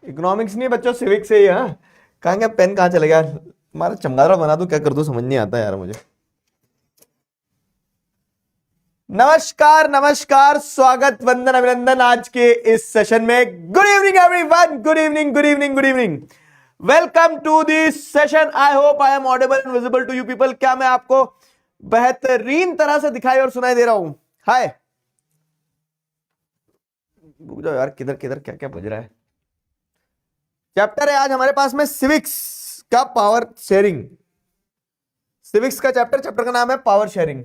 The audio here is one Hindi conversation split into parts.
इकोनॉमिक्स नहीं बच्चों, सिविक्स से ही। हाँ, कहाँ गया पेन, कहाँ चले गया? हमारा चमगादड़ बना दूं, क्या कर दूं, समझ नहीं आता यार मुझे। नमस्कार नमस्कार, स्वागत वंदन अभिनंदन आज के इस सेशन में। Good evening everyone, good evening good evening good evening. Welcome to this session. I hope I am audible and visible to you people. क्या मैं आपको बेहतरीन तरह से दिखाई और सुनाई दे रहा हूं? हाय, रुक जाओ यार, किधर किधर क्या क्या बज रहा है। चैप्टर है आज हमारे पास में सिविक्स का पावर शेयरिंग। सिविक्स का चैप्टर का नाम है पावर शेयरिंग।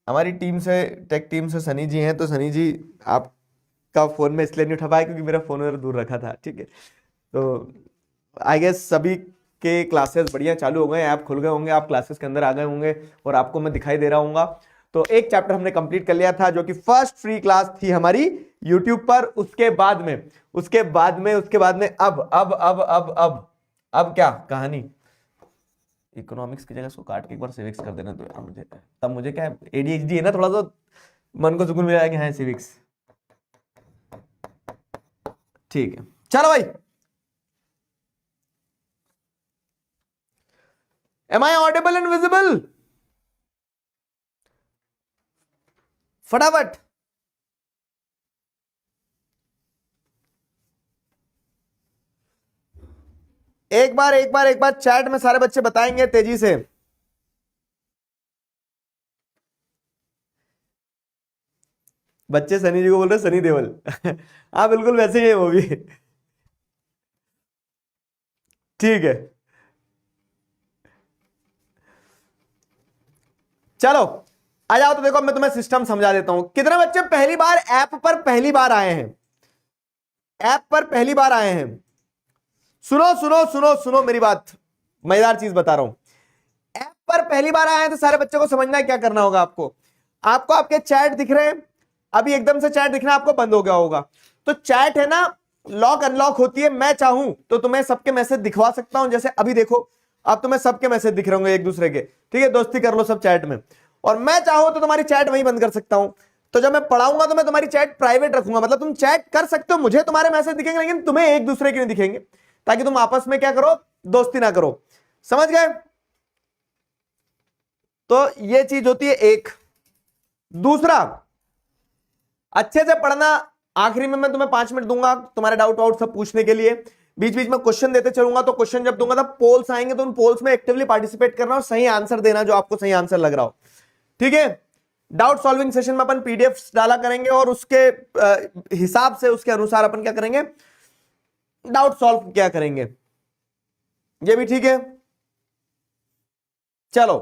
हमारी टीम से, टेक टीम से सनी जी हैं, तो सनी जी आपका फोन में इसलिए नहीं उठा पाया क्योंकि मेरा फोन उधर दूर रखा था। ठीक है, तो आई गेस सभी के क्लासेस बढ़िया चालू हो गए, ऐप खुल गए होंगे, आप क्लासेस के अंदर आ गए होंगे और आपको मैं दिखाई दे रहा हूँगा। तो एक चैप्टर हमने कंप्लीट कर लिया था जो कि फर्स्ट फ्री क्लास थी हमारी यूट्यूब पर। उसके बाद में अब क्या कहानी। इकोनॉमिक्स की जगह इसको काट के एक बार सिविक्स कर देना तो यार मुझे, तब मुझे क्या एडीएचडी है ना, थोड़ा सा मन को सुकून मिला कि हाँ सिविक्स। ठीक है, चलो भाई। Am I audible and visible? फटाफट। एक बार चैट में सारे बच्चे बताएंगे तेजी से। बच्चे सनी जी को बोल रहे सनी देओल। हाँ बिल्कुल वैसे ही है वो भी। ठीक है, चलो आ जाओ। तो देखो मैं तुम्हें सिस्टम समझा देता हूं। कितने बच्चे पहली बार ऐप पर पहली बार आए हैं? ऐप पर पहली बार आए हैं? सुनो सुनो सुनो सुनो मेरी बात, मजेदार चीज बता रहा हूं। ऐप पर पहली बार आए हैं तो सारे बच्चों को समझना है क्या करना होगा आपको। आपको आपके चैट दिख रहे हैं, अभी एकदम से चैट दिखना आपको बंद हो गया होगा। तो चैट है ना, लॉक अनलॉक होती है। मैं चाहूं तो तुम्हें सबके मैसेज दिखवा सकता हूं, जैसे अभी देखो, अब तुम्हें सबके मैसेज दिख रहे होंगे एक दूसरे के। ठीक है, दोस्ती कर लो सब चैट में। और मैं चाहूं तो तुम्हारी चैट वहीं बंद कर सकता हूं। तो जब मैं पढ़ाऊंगा तो मैं तुम्हारी चैट प्राइवेट रखूंगा, मतलब तुम चैट कर सकते हो, मुझे तुम्हारे मैसेज दिखेंगे लेकिन तुम्हें एक दूसरे के नहीं दिखेंगे, ताकि तुम आपस में क्या करो, दोस्ती ना करो। समझ गए? तो ये चीज होती है एक। दूसरा, अच्छे से पढ़ना। आखिरी में मैं तुम्हें 5 मिनट दूंगा तुम्हारे डाउट वाउट सब पूछने के लिए। बीच बीच में क्वेश्चन देते चलूंगा, तो क्वेश्चन जब दूंगा तब पोल्स आएंगे, तो उन पोल्स में एक्टिवली पार्टिसिपेट करना और सही आंसर देना जो आपको सही आंसर लग रहा हो। ठीक है, डाउट सॉल्विंग सेशन में अपन पीडीएफ डाला करेंगे और उसके हिसाब से, उसके अनुसार अपन क्या करेंगे, डाउट सॉल्व क्या करेंगे। ये भी ठीक है। चलो,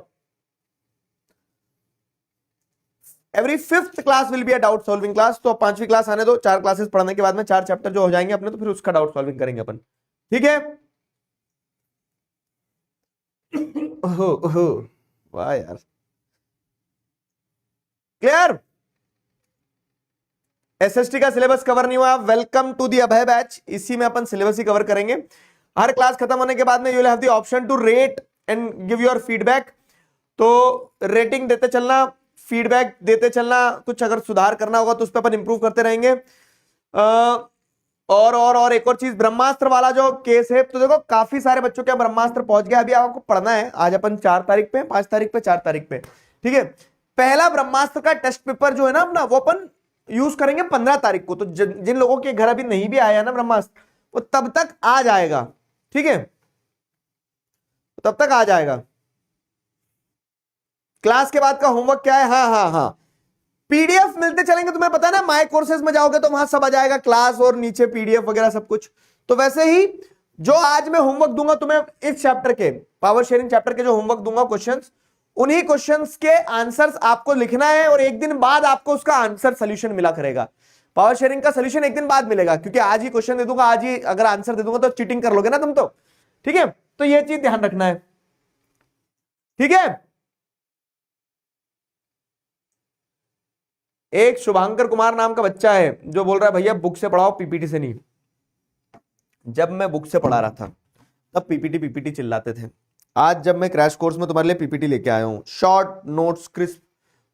every 5th class will be a doubt solving class. तो 5वीं क्लास आने दो, 4 क्लासेस पढ़ने के बाद में 4 चैप्टर जो हो जाएंगे अपने, तो फिर उसका डाउट सॉल्विंग करेंगे अपन। ठीक है। ओहो ओहो, वाह यार, क्लियर। एसएसटी का सिलेबस कवर नहीं हुआ, welcome to the Abhay batch. इसी में अपन सिलेबस ही कवर करेंगे। हर क्लास खत्म होने के बाद में you will have the option to rate and give your feedback. तो रेटिंग देते चलना, फीडबैक देते चलना, कुछ अगर सुधार करना होगा तो उस पर अपन इंप्रूव करते रहेंगे। और एक और चीज, ब्रह्मास्त्र वाला जो केस है, तो देखो काफी सारे बच्चों के ब्रह्मास्त्र पहुंच गया। अभी आपको पढ़ना है, आज अपन 4 तारीख पे, 5 तारीख पे, 4 तारीख पे। ठीक है, पहला ब्रह्मास्त्र का टेस्ट पेपर जो है ना अपना, वो अपन यूज करेंगे 15 तारीख को। तो जिन लोगों के घर अभी नहीं भी आया ना ब्रह्मास्त्र, वो तब तक आ जाएगा। ठीक है, तब तक आ जाएगा। क्लास के बाद का होमवर्क क्या है? हाँ हाँ हाँ, पीडीएफ मिलते चलेंगे। तुम्हें पता है ना, माय कोर्सेज में जाओगे तो वहां सब आ जाएगा, क्लास और नीचे पीडीएफ वगैरह सब कुछ। तो वैसे ही जो आज मैं होमवर्क दूंगा तुम्हें इस चैप्टर के, पावर शेयरिंग चैप्टर के जो होमवर्क दूंगा क्वेश्चंस, उन्हीं क्वेश्चंस के आंसर्स आपको लिखना है और एक दिन बाद आपको उसका आंसर सोल्यूशन मिला करेगा। पावर शेयरिंग का सोल्यूशन एक दिन बाद मिलेगा, क्योंकि आज ही क्वेश्चन दे दूंगा, आज ही अगर आंसर दे दूंगा तो चीटिंग कर लोगे ना तुम तो। ठीक है, तो यह चीज ध्यान रखना है। ठीक है, एक शुभांकर कुमार नाम का बच्चा है जो बोल रहा है भैया बुक से पढ़ाओ, पीपीटी से नहीं। जब मैं बुक से पढ़ा रहा था तब पीपीटी पीपीटी चिल्लाते थे। आज जब मैं क्रैश कोर्स में तुम्हारे लिए पीपीटी लेके आया हूं, शॉर्ट नोट्स क्रिस्प,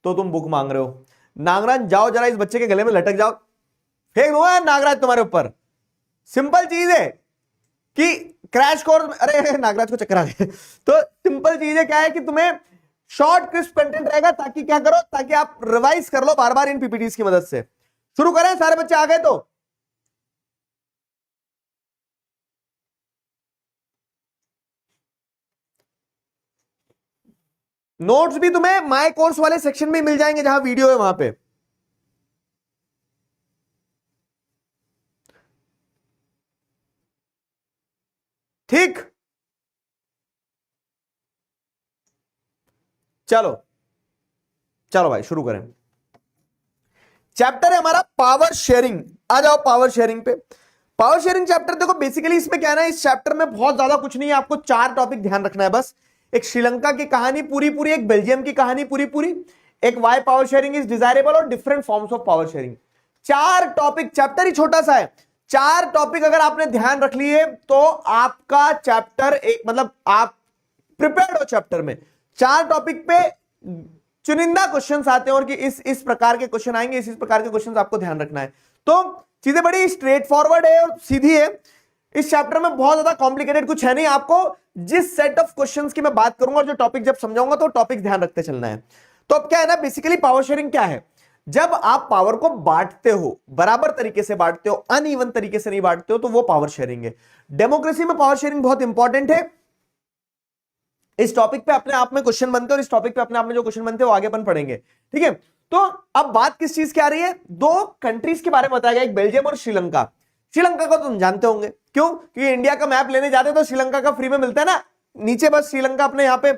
तो तुम बुक मांग रहे हो। नागराज जाओ जरा इस बच्चे के गले में लटक जाओ, फेंक दूंगा यार नागराज तुम्हारे ऊपर। सिंपल चीज है कि क्रैश कोर्स, अरे नागराज को चक्कर आ गए। तो सिंपल चीज है क्या है कि तुम्हें शॉर्ट क्रिस्प कंटेंट रहेगा, ताकि क्या करो, ताकि आप रिवाइज कर लो बार बार इन पीपीटीज की मदद से। शुरू करें, सारे बच्चे आ गए तो नोट्स भी तुम्हें माय कोर्स वाले सेक्शन में मिल जाएंगे, जहां वीडियो है वहां पे। ठीक, चलो चलो भाई शुरू करें। चैप्टर है हमारा पावर शेयरिंग। आ जाओ पावर शेयरिंग पे। पावर शेयरिंग चैप्टर देखो, बेसिकली इसमें क्या है ना, इस चैप्टर में बहुत ज्यादा कुछ नहीं है, आपको 4 टॉपिक ध्यान रखना है बस। एक श्रीलंका की कहानी पूरी पूरी, एक बेल्जियम की कहानी पूरी पूरी, एक why power sharing is desirable, और different forms of power sharing. 4 topic, chapter ही छोटा सा है, 4 टॉपिक अगर आपने ध्यान रख लिए तो आपका चैप्टर एक, मतलब आप प्रिपेयर्ड हो चैप्टर में। 4 टॉपिक पे चुनिंदा क्वेश्चंस आते हैं, और कि इस प्रकार के क्वेश्चन आएंगे, इस प्रकार के क्वेश्चंस आपको ध्यान रखना है। तो चीजें बड़ी स्ट्रेट फॉरवर्ड है और सीधी है। इस चैप्टर में बहुत ज्यादा कॉम्प्लिकेटेड कुछ है नहीं। आपको जिस सेट ऑफ क्वेश्चंस की मैं बात करूंगा और जो टॉपिक जब समझाऊंगा तो टॉपिक ध्यान रखते चलना है। तो अब क्या है ना, बेसिकली पावर शेयरिंग क्या है, जब आप पावर को बांटते हो, बराबर तरीके से बांटते हो, अनइवन तरीके से नहीं बांटते हो, तो वो पावर शेयरिंग है। डेमोक्रेसी में पावर शेयरिंग बहुत इंपॉर्टेंट है। इस टॉपिक पे अपने आप में क्वेश्चन बनते हैं, और इस टॉपिक पे अपने आप में जो क्वेश्चन बनते हैं वो आगे अपन पढ़ेंगे, ठीक है। तो अब बात किस चीज की आ रही है, 2 कंट्रीज के बारे में बताया गया, एक बेल्जियम और श्रीलंका। श्रीलंका को तुम जानते होंगे, क्यों, क्योंकि इंडिया का मैप लेने जाते तो श्रीलंका का फ्री में मिलता है ना, नीचे बस श्रीलंका अपने यहाँ पे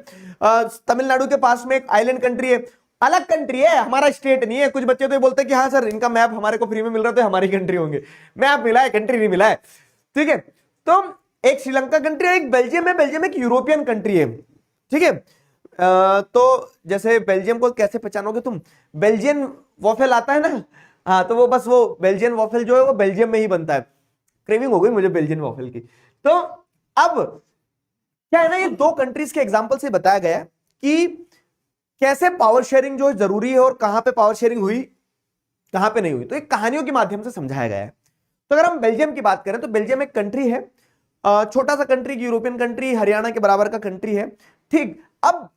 तमिलनाडु के पास में एक आइलैंड कंट्री है, अलग कंट्री है, हमारा स्टेट नहीं है। कुछ बच्चे तो ये बोलते हैं कि हाँ सर इनका मैप हमारे को फ्री में मिल रहा है तो हमारी कंट्री होंगे, मैप मिला है कंट्री नहीं मिला है, ठीक है। तो एक श्रीलंका कंट्री है, एक बेल्जियम है। बेल्जियम एक यूरोपियन कंट्री है, ठीक है। तो जैसे बेल्जियम को कैसे पहचानोगे तुम, बेल्जियन वॉफेल आता है ना, हाँ, तो वो बस वो बेल्जियन वॉफेल जो है वो बेल्जियम में ही बनता है। क्रेविंग हो गई मुझे बेल्जियन वॉफेल की। तो अब क्या है ना, ये 2 कंट्रीज के एग्जांपल से बताया गया कि कैसे पावर शेयरिंग जो जरूरी है और कहां पे पावर शेयरिंग हुई, कहां पे नहीं हुई। तो एक कहानियों के माध्यम से समझाया गया है। तो अगर हम बेल्जियम की बात करें तो बेल्जियम एक कंट्री है, छोटा सा कंट्री, यूरोपियन कंट्री, हरियाणा के बराबर का कंट्री है, ठीक। अब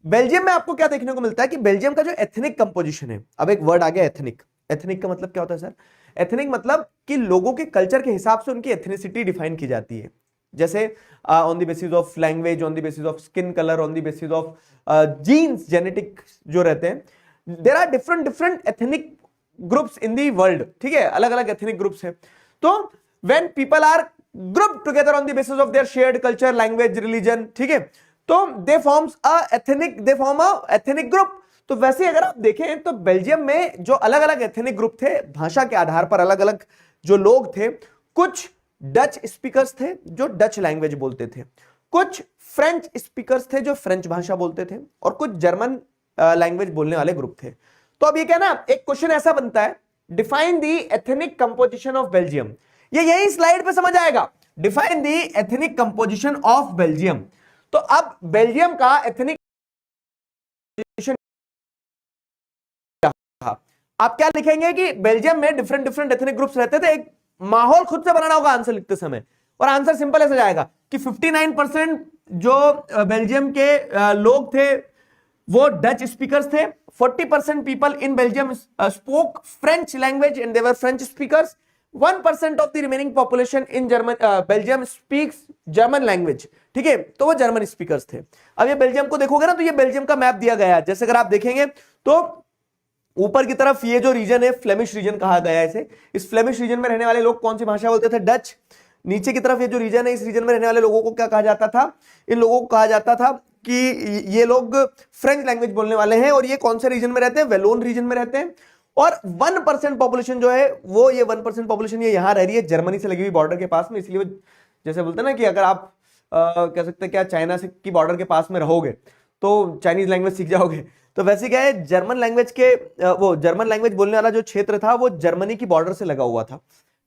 बेल्जियम में आपको क्या देखने को मिलता है कि बेल्जियम का जो एथनिक कंपोजिशन है, अब एक वर्ड आ गया एथनिक। एथनिक का मतलब क्या होता है सर, एथनिक मतलब कि लोगों के कल्चर के हिसाब से उनकी एथनिसिटी डिफाइन की जाती है। जैसे on the basis of language, on the basis of skin colour, on the basis of genes, genetic जो रहते हैं, there are different different ethnic groups in the world, ठीक है, अलग अलग एथनिक ग्रुप्स हैं। तो when people are grouped together on the basis of their shared culture, language, religion, ठीक है, तो they form a ethnic group। तो वैसे अगर आप देखें तो बेल्जियम में जो अलग अलग एथनिक ग्रुप थे, भाषा के आधार पर अलग अलग जो लोग थे, कुछ डच स्पीकर्स थे जो डच लैंग्वेज बोलते थे, कुछ फ्रेंच स्पीकर्स थे जो फ्रेंच भाषा बोलते थे, और कुछ जर्मन लैंग्वेज बोलने वाले ग्रुप थे। तो अब ये क्या ना, एक क्वेश्चन ऐसा बनता है, define the ethnic composition of Belgium. ये यही स्लाइड पे समझ आएगा, define the ethnic composition of Belgium. तो अब बेल्जियम का एथनिक कंपोजिशन, आप क्या लिखेंगे कि बेल्जियम में डिफरेंट डिफरेंट एथनिक ग्रुप्स रहते थे। एक माहौल खुद से बनाना होगा आंसर लिखते समय, और आंसर सिंपल ऐसे जाएगा कि 59% जो बेल्जियम के लोग थे वो डच स्पीकर्स थे, 40% people in Belgium spoke French language and they were French speakers, 1% of the remaining population in German Belgium speaks German language, ठीक है, तो वो जर्मन स्पीकर्स थे। अब ये बेल्जियम को देखोगे ना, तो ये बेल्जियम का मैप दिया गया है। जैसे अगर आप देखेंगे तो ऊपर की तरफ ये जो रीजन है फ्लेमिश रीजन कहा गया है इसे। इस फ्लेमिश रीजन में रहने वाले लोग कौन सी भाषा बोलते थे, डच। नीचे की तरफ ये जो रीजन है, इस रीजन में रहने वाले लोगों को क्या कहा जाता था, इन लोगों को कहा जाता था कि ये लोग फ्रेंच लैंग्वेज बोलने वाले हैं। और ये कौन से रीजन में रहते हैं, वेलोन रीजन में रहते हैं। और 1% पॉपुलेशन जो है वो, ये 1% पॉपुलेशन ये यहां रह रही है जर्मनी से लगी हुई बॉर्डर के पास में। इसलिए वो जैसे बोलते हैं ना कि अगर आप कह सकते हैं क्या चाइना से की बॉर्डर के पास में रहोगे तो चाइनीज लैंग्वेज सीख जाओगे, तो वैसे क्या है, जर्मन लैंग्वेज के वो जर्मन लैंग्वेज बोलने वाला जो क्षेत्र था वो जर्मनी की बॉर्डर से लगा हुआ था,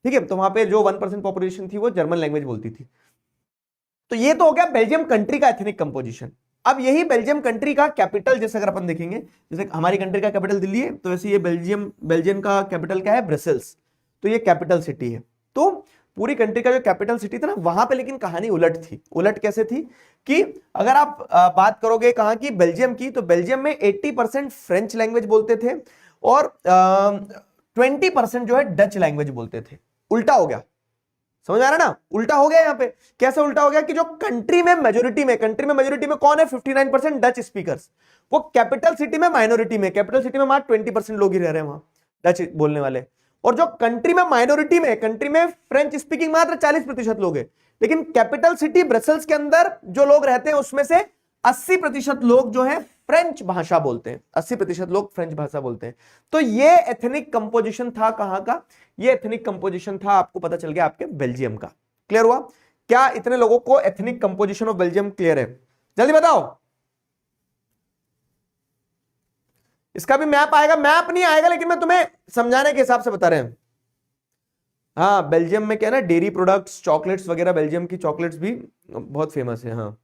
ठीक है। तो वहां पे जो 1% पॉपुलेशन थी वो जर्मन लैंग्वेज बोलती थी। तो ये तो हो गया बेल्जियम कंट्री का एथनिक कंपोजिशन। अब यही बेल्जियम कंट्री का कैपिटल, जैसे अगर अपन देखेंगे, जैसे हमारी कंट्री का कैपिटल दिल्ली है, तो वैसे ये बेल्जियम का कैपिटल क्या है, ब्रसेल्स। तो ये कैपिटल सिटी है। तो पूरी कंट्री का जो कैपिटल सिटी था ना वहां पे, लेकिन कहानी उलट थी। उलट कैसे थी कि अगर आप बात करोगे कहां की, बेल्जियम की, तो बेल्जियम में 80% फ्रेंच लैंग्वेज बोलते थे और 20% जो है डच लैंग्वेज बोलते थे। उल्टा हो गया, समझ आ रहा ना, उल्टा हो गया। यहां पे कैसे उल्टा हो गया कि जो कंट्री में मेजोरिटी में कौन है, 59% डच स्पीकर्स, वो कैपिटल सिटी में माइनॉरिटी में, कैपिटल सिटी में मात्र 20% लोग ही रह रहे हैं वहां डच बोलने वाले। और जो कंट्री में माइनॉरिटी में, कंट्री में फ्रेंच स्पीकिंग मात्र 40% लोग हैं, लेकिन कैपिटल सिटी ब्रसेल्स के अंदर जो लोग रहते हैं उसमें से 80% लोग जो है फ्रेंच भाषा बोलते हैं, 80% लोग फ्रेंच भाषा बोलते हैं। तो ये एथनिक कंपोजिशन था कहां का, ये एथनिक कंपोजिशन था, आपको पता चल गया आपके बेल्जियम का। क्लियर हुआ? क्या इतने लोगों को ethnic composition of Belgium clear है? जल्दी बताओ। इसका भी मैप आएगा, मैप नहीं आएगा लेकिन मैं तुम्हें समझाने के हिसाब से बता रहे हैं। हाँ, बेल्जियम में क्या है ना, डेयरी प्रोडक्ट्स, चॉकलेट्स वगैरह, बेल्जियम की चॉकलेट्स भी बहुत फेमस है। हाँ,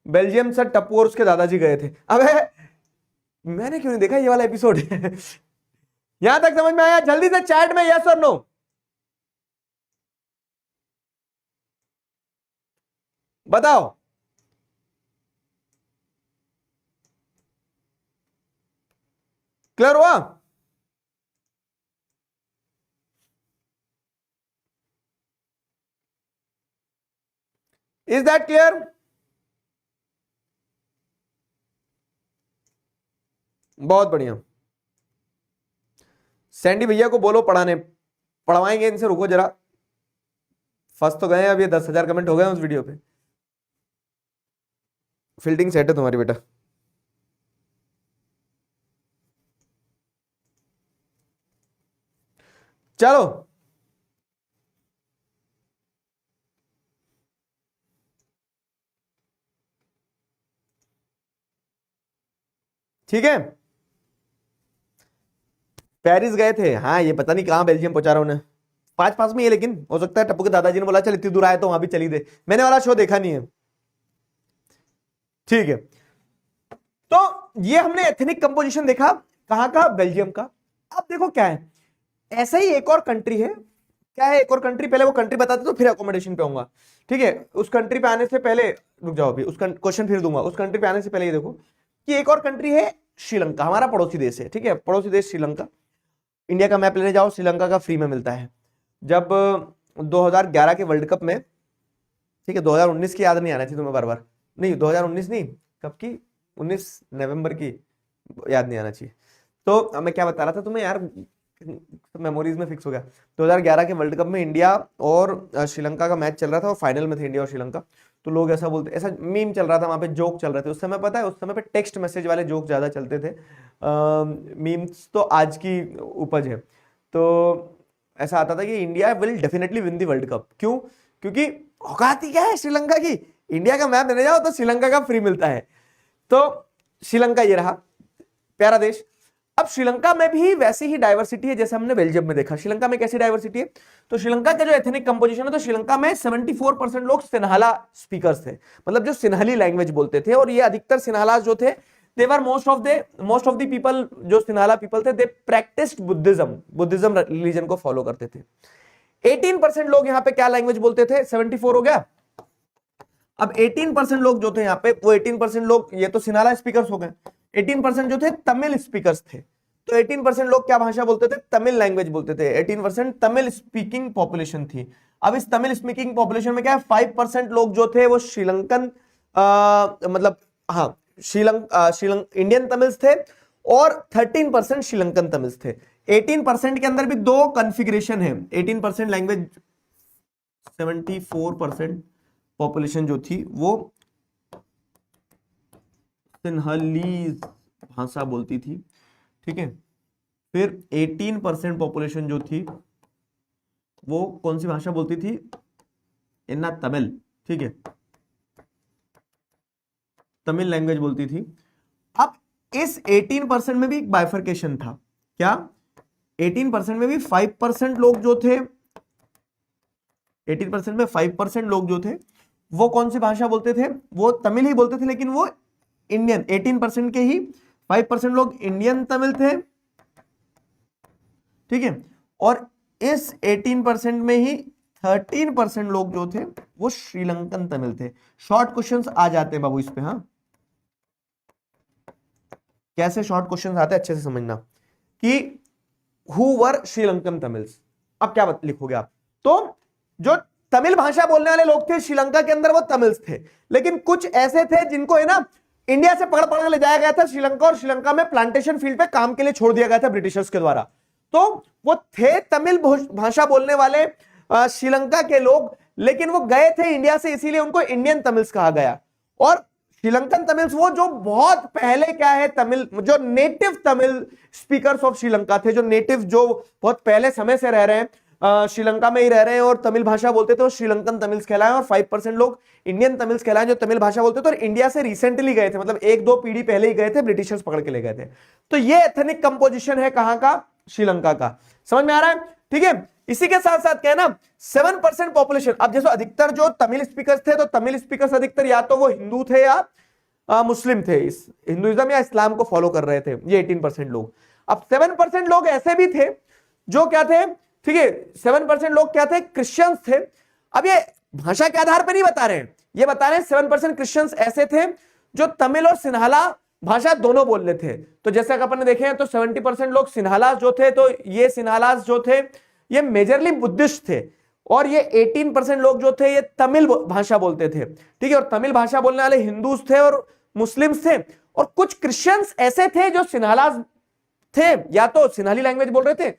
बेल्जियम से टप्पू और उसके दादाजी गए थे। अबे मैंने क्यों नहीं देखा ये वाला एपिसोड? यहां तक समझ में आया? जल्दी से चैट में यस और नो। बताओ। क्लियर हुआ? Is that clear? बहुत बढ़िया। सैंडी भैया को बोलो पढ़ाने, पढ़वाएंगे इनसे, रुको जरा। फंस तो गए, अब ये 10,000 कमेंट हो गए उस वीडियो पे। फील्डिंग सेट है तुम्हारी बेटा। चलो ठीक है। पेरिस गए थे, हाँ, ये पता नहीं कहां बेल्जियम पहुंचा रहा उन्हें। पास पास में ये, लेकिन हो सकता है टप्पू के दादाजी ने बोला चल इतनी दूर आए तो वहां भी चली दे। मैंने वाला शो देखा नहीं है। ठीक है, तो ये हमने एथनिक कंपोजिशन देखा कहां का, बेल्जियम का। अब देखो क्या है, ऐसा ही एक और कंट्री है। क्या है एक और कंट्री? पहले वो कंट्री बताते तो फिर अकोमोडेशन पे आऊंगा। ठीक है, उस कंट्री पे आने से पहले रुक जाओ, अभी उस क्वेश्चन फिर दूंगा। उस कंट्री पे आने से पहले ये देखो कि एक और कंट्री है श्रीलंका, हमारा पड़ोसी देश है। ठीक है, पड़ोसी देश श्रीलंका। इंडिया का मैप लेने जाओ, श्रीलंका का फ्री में मिलता है। जब 2011 के वर्ल्ड कप में, ठीक है, 2019 की याद नहीं आना चाहिए तुम्हें बार बार, नहीं 2019 नहीं, कब की, 19 नवंबर की याद नहीं आना चाहिए। तो मैं क्या बता रहा था तुम्हें यार, मेमोरीज में फिक्स हो गया। 2011 के वर्ल्ड कप में इंडिया और श्रीलंका का मैच चल रहा था और फाइनल में थे इंडिया और श्रीलंका। तो लोग ऐसा बोलते, ऐसा मीम चल रहा था वहां पे, जोक चल रहे थे उस समय। पता है उस समय पे टेक्स्ट मैसेज वाले जोक ज्यादा चलते थे, मीम्स तो आज की उपज है। तो ऐसा आता था कि India will definitely win the world cup. क्यों? क्योंकि औकात ही क्या है श्रीलंका की, इंडिया का मैच देने जाओ तो श्रीलंका का फ्री मिलता है। तो श्रीलंका ये रहा प्यारा देश। अब श्रीलंका में भी वैसी ही डाइवर्सिटी है जैसे हमने बेल्जियम में देखा। श्रीलंका में कैसी डाइवर्सिटी है? तो श्रीलंका का जो एथनिक कंपोजिशन है, तो श्रीलंका में 74% लोग सिन्हाला स्पीकर्स थे, मतलब जो सिन्हली लैंग्वेज बोलते थे। और ये अधिकतर सिन्हालास जो थे, देवर मोस्ट ऑफ द पीपल, जो सिन्हाला पीपल थे, दे प्रैक्टिस्ड बुद्धिज्म रिलीजन को फॉलो करते थे। 18% लोग यहाँ पे क्या लैंग्वेज बोलते थे? 74 हो गया। अब 18% लोग जो थे यहाँ पे, वो 18% लोग, ये तो सिन्हाला स्पीकर्स हो गए। 18% जो थे तमिल स्पीकर्स थे। तो 18% लोग क्या भाषा बोलते थे? तमिल लैंग्वेज बोलते थे। 18% तमिल स्पीकिंग पॉपुलेशन थी। अब इस तमिल स्पीकिंग पॉपुलेशन में क्या है, 5% लोग जो थे वो श्रीलंकन, मतलब हाँ, इंडियन तमिल्स थे और 13% श्रीलंकन तमिल्स थे। 18% के अंदर भी दो कॉन्फ़िगरेशन है। 18% लैंग्वेज, 74% पॉपुलेशन जो थी वो सिन्हली भाषा बोलती थी। ठीक है, फिर 18% पॉपुलेशन जो थी वो कौन सी भाषा बोलती थी? इन्ना तमिल। ठीक है, तमिल लैंग्वेज बोलती थी। अब इस 18% में भी एक बाइफर्केशन था। क्या? 18% में भी 5% लोग जो थे, 18% में 5% लोग जो थे वो कौन सी भाषा बोलते थे? वो तमिल ही बोलते थे, लेकिन वो इंडियन, 18% के ही 5% लोग इंडियन तमिल थे ठीक है, और इस 18% में ही 13% लोग जो थे वो श्रीलंकन तमिल थे। शॉर्ट क्वेश्चंस आ जाते हैं बाबू इस पे, हाँ कैसे शॉर्ट क्वेश्चंस आते हैं अच्छे से समझना कि हु वर श्रीलंकन तमिल्स। अब क्या लिखोगे आप, तो जो तमिल भाषा बोलने वाले लोग थे श्रीलंका के अंदर वो तमिल्स थे, लेकिन कुछ ऐसे थे जिनको है ना इंडिया से पकड़ पकड़ ले जाया गया था श्रीलंका, और श्रीलंका में प्लांटेशन फील्ड पे काम के लिए छोड़ दिया गया था ब्रिटिशर्स के द्वारा। तो वो थे तमिल भाषा बोलने वाले श्रीलंका के लोग, लेकिन वो गए थे इंडिया से, इसीलिए उनको इंडियन तमिल्स कहा गया। और श्रीलंकन तमिल्स वो जो बहुत पहले क्या है तमिल, जो native Tamil speakers of Sri Lanka थे, जो नेटिव जो बहुत पहले समय से रह रहे हैं श्रीलंका में ही रह रहे हैं और तमिल भाषा बोलते थे, वो श्रीलंकन तमिल्स कहलाए। और 5% लोग इंडियन तमिल्स कहलाए जो तमिल भाषा बोलते थे और इंडिया से रिसेंटली गए थे, मतलब 1-2 पीढ़ी पहले ही गए थे, ब्रिटिशर्स पकड़ के ले गए थे। तो ये एथनिक कंपोजिशन है कहां का, श्रीलंका का। समझ में आ रहा है, ठीक है। इसी के साथ साथ क्या है ना 7% पॉपुलेशन। अब जैसे अधिकतर जो तमिल स्पीकर्स थे, तो तमिल स्पीकर्स अधिकतर या तो वो हिंदू थे या मुस्लिम थे, इस हिंदुइज्म या इस्लाम को फॉलो कर रहे थे, ये 18% लोग। अब 7% लोग ऐसे भी थे जो क्या थे, ठीक है, 7% लोग क्या थे, क्रिश्चियंस थे। अब ये भाषा के आधार पर नहीं बता रहे हैं, ये बता रहे हैं 7% क्रिश्चियंस ऐसे थे जो तमिल और सिन्हाला भाषा दोनों बोल रहे थे। तो जैसे अपन ने देखे हैं तो 70% लोग सिन्हालास जो थे, तो ये सिन्हालास जो थे ये मेजरली बुद्धिस्ट थे, और ये 18% लोग जो थे ये तमिल भाषा बोलते थे, ठीक है। और तमिल भाषा बोलने वाले हिंदूज थे और मुस्लिम्स थे, और कुछ क्रिश्चियंस ऐसे थे जो सिन्हालास थे, या तो सिन्हाली लैंग्वेज बोल रहे थे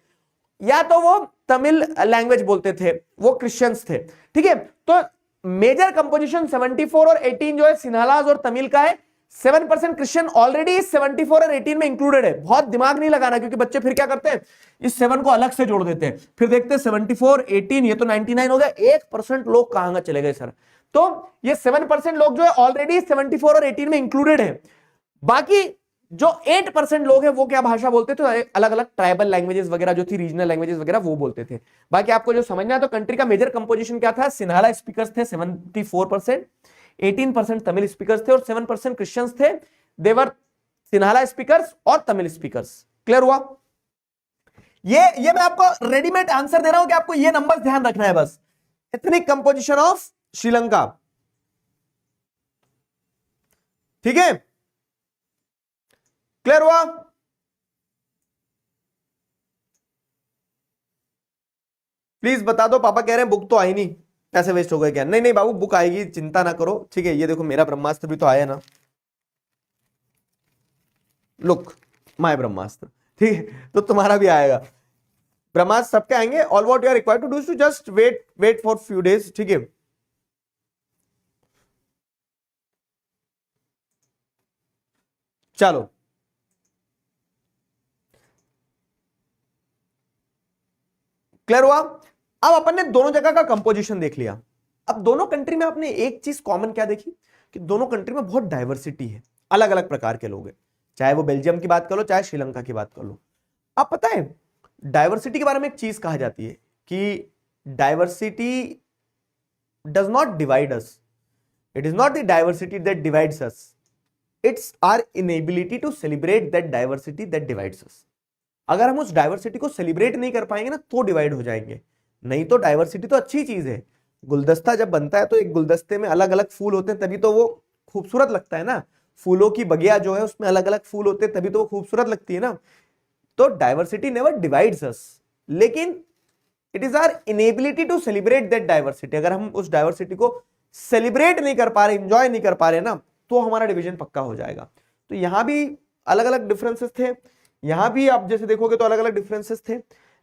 या तो वो तमिल लैंग्वेज बोलते थे, वो क्रिश्चियंस थे, ठीक है। तो मेजर कंपोजिशन 74 और 18 जो है सिन्हालास और तमिल का है। 7% क्रिश्चियन ऑलरेडी 74 और 18 में इंक्लूडेड है। बहुत दिमाग नहीं लगाना, क्योंकि बच्चे फिर क्या करते हैं, इस 7 को अलग से जोड़ देते हैं, फिर देखते हैं 74 18 ये तो 99 हो गया, 1% लोग कहां चले गए सर। तो ये 7% लोग जो है ऑलरेडी 74 और 18 में इंक्लूडेड है। बाकी जो 8% लोग हैं वो क्या भाषा बोलते थे, अलग अलग ट्राइबल लैंग्वेजेस वगैरह जो थी, रीजनल लैंग्वेजेस वगैरह वो बोलते थे। बाकी आपको जो समझना है तो कंट्री का मेजर कंपोजिशन क्या था, सिन्हाला स्पीकर्स थे 74%, 18% तमिल स्पीकर्स थे और 7% क्रिश्चियंस थे। देवर सिन्हाला स्पीकर्स और तमिल स्पीकर्स। क्लियर हुआ? ये मैं आपको रेडीमेड आंसर दे रहा हूं कि आपको ये नंबर ध्यान रखना है बस। एथनिक कंपोजिशन ऑफ श्रीलंका, ठीक है, क्लियर हुआ? प्लीज बता दो, पापा कह रहे हैं बुक तो आई नहीं, पैसे वेस्ट हो गए क्या? नहीं नहीं बाबू बुक आएगी, चिंता ना करो, ठीक है। ये देखो मेरा ब्रह्मास्त्र भी तो आया ना, लुक माय ब्रह्मास्त्र, ठीक है, तो तुम्हारा भी आएगा। ब्रह्मास्त्र सबके आएंगे। All what you are required to do is to just wait for few days, ठीक है। चलो क्लियर हुआ? अब अपन ने दोनों जगह का कंपोजिशन देख लिया। अब दोनों कंट्री में आपने एक चीज कॉमन क्या देखी कि दोनों कंट्री में बहुत डाइवर्सिटी है, अलग अलग प्रकार के लोग हैं, चाहे वो बेल्जियम की बात कर लो चाहे श्रीलंका की बात कर लो। अब पता है डाइवर्सिटी के बारे में एक चीज कहा जाती है कि diversity does not divide us, it is not the diversity that divides us, it's our inability to celebrate that diversity that divides us. अगर हम उस डाइवर्सिटी को सेलिब्रेट नहीं कर पाएंगे ना तो डिवाइड हो जाएंगे, नहीं तो डाइवर्सिटी तो अच्छी चीज है। गुलदस्ता जब बनता है तो एक गुलदस्ते में अलग अलग फूल होते हैं तभी तो वो खूबसूरत लगता है ना, फूलों की बगिया जो है उसमें अलग अलग फूल होते हैं तभी तो वो खूबसूरत लगती है ना। तो डाइवर्सिटी नेवर डिवाइड्स अस, लेकिन it is our inability to celebrate that diversity. अगर हम उस डाइवर्सिटी को सेलिब्रेट नहीं कर पा रहे, इंजॉय नहीं कर पा रहे ना, तो हमारा डिवीजन पक्का हो जाएगा। तो यहां भी अलग अलग डिफरेंसेस थे, यहां भी आप जैसे देखोगे तो अलग अलग डिफरेंसेस थे,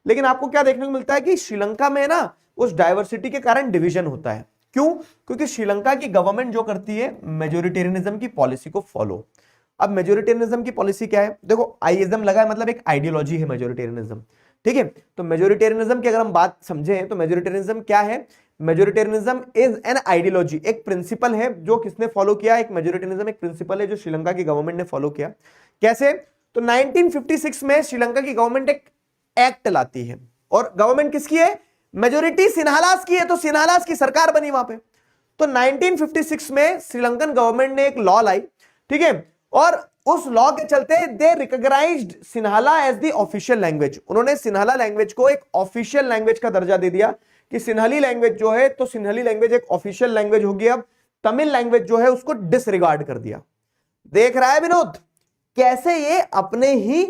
लेकिन आपको क्या देखने को मिलता है कि श्रीलंका में ना उस डाइवर्सिटी के कारण डिवीजन होता है। क्यों? क्योंकि श्रीलंका की गवर्नमेंट जो करती है मेजोरिटेरियनिज्म की पॉलिसी को फॉलो। अब मेजोरिटेरियनिज्म की पॉलिसी क्या है, देखो आईइज्म लगा है, मतलब एक आइडियोलॉजी है मेजोरिटेरियनिज्म, ठीक है। तो मेजोरिटेरियनिज्म की अगर हम बात समझें तो मेजोरिटेरियनिज्म क्या है, मेजोरिटेरियनिज्म इज एन आइडियोलॉजी, एक प्रिंसिपल है जो किसने फॉलो किया, एक मेजोरिटेरियनिज्म एक प्रिंसिपल है जो श्रीलंका की गवर्नमेंट ने फॉलो किया। कैसे? तो 1956 में श्रीलंका की गवर्नमेंट एक एक्ट लाती है, और गवर्नमेंट किसकी है, मेजोरिटी सिन्हालास की है, तो सिन्हालास की सरकार बनी वहां पे। तो 1956 में श्रीलंकन गवर्नमेंट ने एक लॉ लाई, ठीक है, और उस लॉ के चलते they recognised Sinhala as the official language, उन्होंने सिन्हाला लैंग्वेज को एक ऑफिशियल लैंग्वेज का दर्जा दे दिया कि सिन्हली लैंग्वेज जो है, तो सिन्हली लैंग्वेज एक ऑफिशियल लैंग्वेज होगी। अब तमिल लैंग्वेज जो है उसको डिसरिगार्ड कर दिया। देख रहा है विनोद कैसे ये अपने ही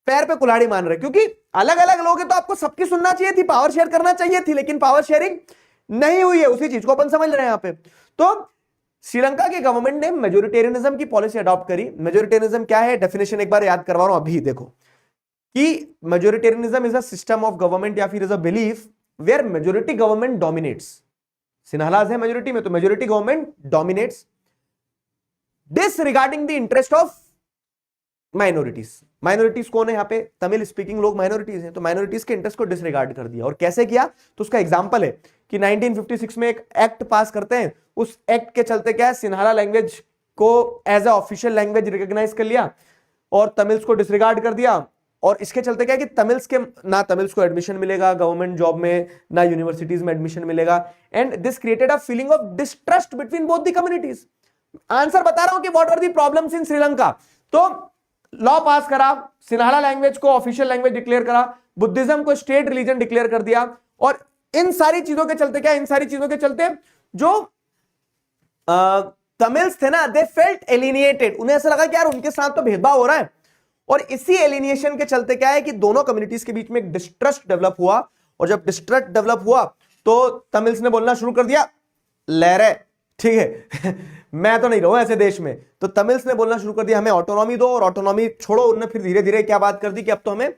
पैर पे कुल्हाड़ी मान रहे, क्योंकि अलग अलग लोग हैं तो आपको सबकी सुनना चाहिए थी, पावर शेयर करना चाहिए थी, लेकिन पावर शेयरिंग नहीं हुई है। उसी चीज को अपन समझ रहे हैं यहां पे। तो श्रीलंका की गवर्नमेंट ने मेजोरिटेरियनिज्म की पॉलिसी अडॉप्ट करी। मेजोरिटेरियनिज्म क्या है, डेफिनेशन एक बार याद करवा रहा हूं अभी, देखो कि majoritarianism is a system of government या फिर is a belief where majority government dominates. Sinhalas है मेजोरिटी में, तो majority government dominates disregarding the interest of minorities. Minorities कौन है यहाँ पे, तमिल स्पीकिंग लोग माइनॉरिटीज हैं, तो माइनॉरिटीज के इंटरेस्ट को डिसरिगार्ड कर दिया। और कैसे किया, तो उसका एग्जांपल है कि 1956 में एक एक्ट पास करते हैं, उस एक्ट के चलते क्या है, सिन्हाला लैंग्वेज को as a official language recognise कर लिया और तमिल्स को डिसरिगार्ड कर दिया। और इसके चलते क्या है कि तमिल्स के ना तमिल्स को एडमिशन मिलेगा गवर्नमेंट जॉब में, ना यूनिवर्सिटीज में एडमिशन मिलेगा, and this created a feeling of distrust between both the communities. Answer बता रहा हूं कि what are the problems in Sri Lanka. तो लॉ पास करा, सिन्हाला लैंग्वेज को ऑफिशियल लैंग्वेज डिक्लेयर करा, बुद्धिज्म को स्टेट रिलीजन डिक्लेयर कर दिया। और इन सारी चीजों के चलते क्या, इन सारी चीजों के चलते जो तमिल्स थे ना, दे फेल्ट एलिनिएटेड, उन्हें ऐसा लगा कि यार उनके साथ तो भेदभाव हो रहा है। और इसी एलिनिएशन के चलते क्या है कि दोनों कम्युनिटीज के बीच में एक डिस्ट्रस्ट डेवलप हुआ। और जब डिस्ट्रस्ट डेवलप हुआ तो तमिल्स ने बोलना शुरू कर दिया, लहरे ठीक है मैं तो नहीं रहूं ऐसे देश में। तो तमिल्स ने बोलना शुरू कर दिया हमें ऑटोनॉमी दो, और ऑटोनॉमी छोड़ो, उन्होंने फिर धीरे धीरे क्या बात कर दी कि अब तो हमें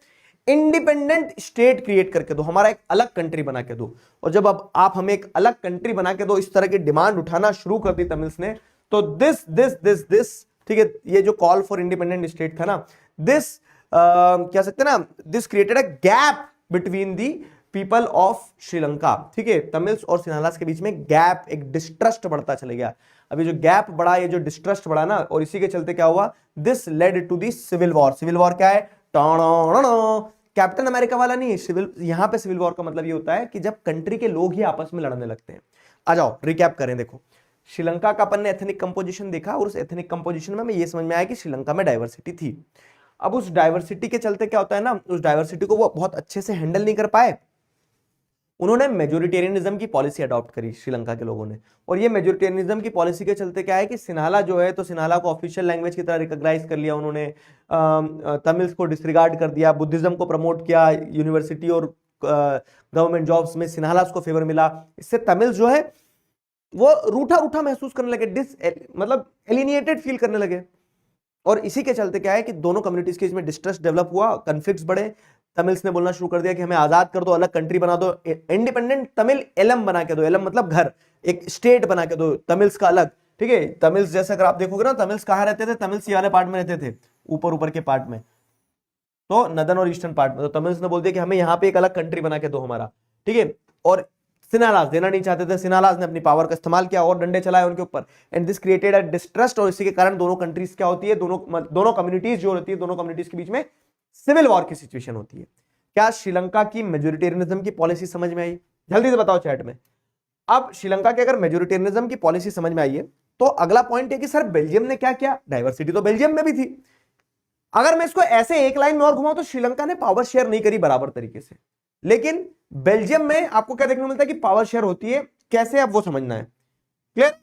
इंडिपेंडेंट स्टेट क्रिएट करके दो, हमारा एक अलग कंट्री बना के दो। और जब अब आप हमें एक अलग कंट्री बना के दो, इस तरह की डिमांड उठाना शुरू कर दी तमिल्स ने, तो दिस ठीक है, ये जो कॉल फॉर इंडिपेंडेंट स्टेट था ना, दिस क्या सकते ना, this created a gap between the people of Sri Lanka. ठीक है, तमिल्स और सिन्हालास के बीच में गैप, एक डिस्ट्रस्ट बढ़ता चले गया। अभी जो गैप बढ़ा, ये जो डिस्ट्रस्ट बढ़ा ना, और इसी के चलते क्या हुआ, this led to the civil war. Civil war क्या है, कैप्टन अमेरिका वाला नहीं है सिविल। यहां पे सिविल वॉर का मतलब ये होता है कि जब कंट्री के लोग ही आपस में लड़ने लगते हैं। आ जाओ रिकैप करें। देखो श्रीलंका का अपन ने एथनिक कंपोजिशन देखा, और उस एथनिक कंपोजिशन में हमें ये समझ में आया कि श्रीलंका में डाइवर्सिटी थी। अब उस डाइवर्सिटी के चलते क्या होता है ना, उस डाइवर्सिटी को वो बहुत अच्छे से हैंडल नहीं कर पाए, उन्होंने मेजोरिटेरियनिज्म की पॉलिसी अडॉप्ट करी श्रीलंका के लोगों ने। और ये मेजोरिटेरियनिज्म की पॉलिसी के चलते क्या है कि सिन्हाला जो है, तो सिन्हाला को ऑफिशियल लैंग्वेज की तरह रिकॉग्नाइज कर लिया उन्होंने, तमिल्स को डिसरिगार्ड कर दिया, बुद्धिज्म को प्रमोट किया, यूनिवर्सिटी और गवर्नमेंट जॉब्स में सिन्हालास को फेवर मिला। इससे तमिल्स जो है वो रूठा रूठा महसूस करने लगे, मतलब एलिनिएटेड फील करने लगे। और इसी के चलते क्या है कि दोनों कम्युनिटीज के बीच में डिस्ट्रस्ट डेवलप हुआ, कॉन्फ्लिक्ट्स बढ़े। तमिल्स ने बोलना शुरू कर दिया कि हमें आजाद कर दो, अलग कंट्री बना दो, इंडिपेंडेंट तमिल एलम बना के दो, एलम मतलब घर, एक स्टेट बना के दो तमिल्स का अलग। ठीक है, तमिल्स जैसे अगर आप देखोगे ना, तमिल्स कहां रहते थे, तमिल्स ये वाले पार्ट में रहते थे, ऊपर ऊपर के पार्ट में, तो नदन और ईस्टर्न पार्ट में। तो तमिल्स ने बोल दिया कि हमें यहाँ पे एक अलग कंट्री बना के दो हमारा। ठीक है, और सिन्हालास देना नहीं चाहते थे, सिन्हालास ने अपनी पावर का इस्तेमाल किया और डंडे चलाए उनके ऊपर, and this created a distrust. और इसी के कारण दोनों कंट्रीज क्या होती है, दोनों कम्युनिटीज जो होती है, दोनों कम्युनिटीज के बीच में सिविल वॉर की सिचुएशन होती है। क्या श्रीलंका की मेजोरिटेरियनिज्म की पॉलिसी समझ में आई, जल्दी से बताओ चैट में। अब श्रीलंका की अगर मेजोरिटेरियनिज्म की पॉलिसी समझ में आई है, तो अगला पॉइंट है कि सर बेल्जियम ने क्या किया, डाइवर्सिटी तो बेल्जियम में भी थी। अगर मैं इसको ऐसे एक लाइन में और घुमाऊं, तो श्रीलंका ने पावर शेयर नहीं करी बराबर तरीके से, लेकिन बेल्जियम में आपको क्या देखने को मिलता है कि पावर शेयर होती है। कैसे, अब वो समझना है। क्लियर,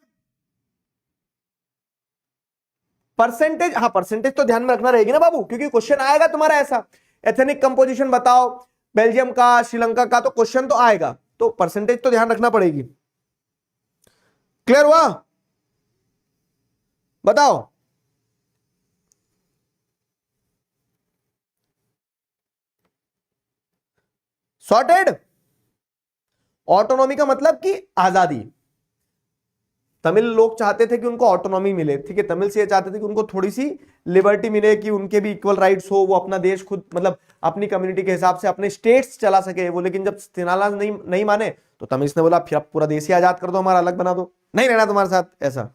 परसेंटेज, हाँ परसेंटेज तो ध्यान में रखना रहेगी ना बाबू, क्योंकि क्वेश्चन आएगा तुम्हारा ऐसा, एथनिक कंपोजिशन बताओ बेल्जियम का, श्रीलंका का, तो क्वेश्चन तो आएगा, तो परसेंटेज तो ध्यान रखना पड़ेगी। क्लियर हुआ, बताओ। सॉर्टेड। ऑटोनॉमी का मतलब कि आजादी। तमिल लोग चाहते थे कि उनको ऑटोनॉमी मिले, ठीक है, तमिल से ये चाहते थे कि उनको थोड़ी सी लिबर्टी मिले, कि उनके भी इक्वल राइट्स हो, वो अपना देश खुद, मतलब अपनी कम्युनिटी के हिसाब से अपने स्टेट्स चला सके वो। लेकिन जब सिन्हाला नहीं माने, तो तमिल्स ने बोला फिर आप पूरा देश ही आजाद कर दो, हमारा अलग बना दो, नहीं रहना तुम्हारे साथ, ऐसा।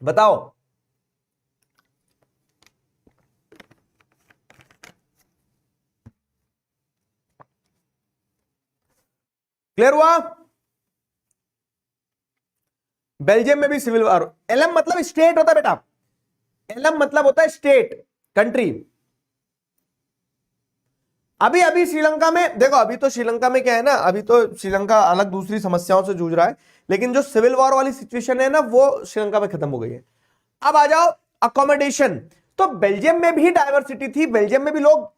बताओ। क्लियर हुआ। बेल्जियम में भी सिविल वॉर। एलएम मतलब स्टेट होता है बेटा, एलएम मतलब होता है स्टेट, कंट्री। अभी अभी श्रीलंका में देखो, अभी तो श्रीलंका में क्या है ना, अभी तो श्रीलंका अलग दूसरी समस्याओं से जूझ रहा है, लेकिन जो सिविल वॉर वाली सिचुएशन है ना वो श्रीलंका में खत्म हो गई है। अब आ जाओ अकोमोडेशन। तो बेल्जियम में भी डाइवर्सिटी थी, बेल्जियम में भी लोग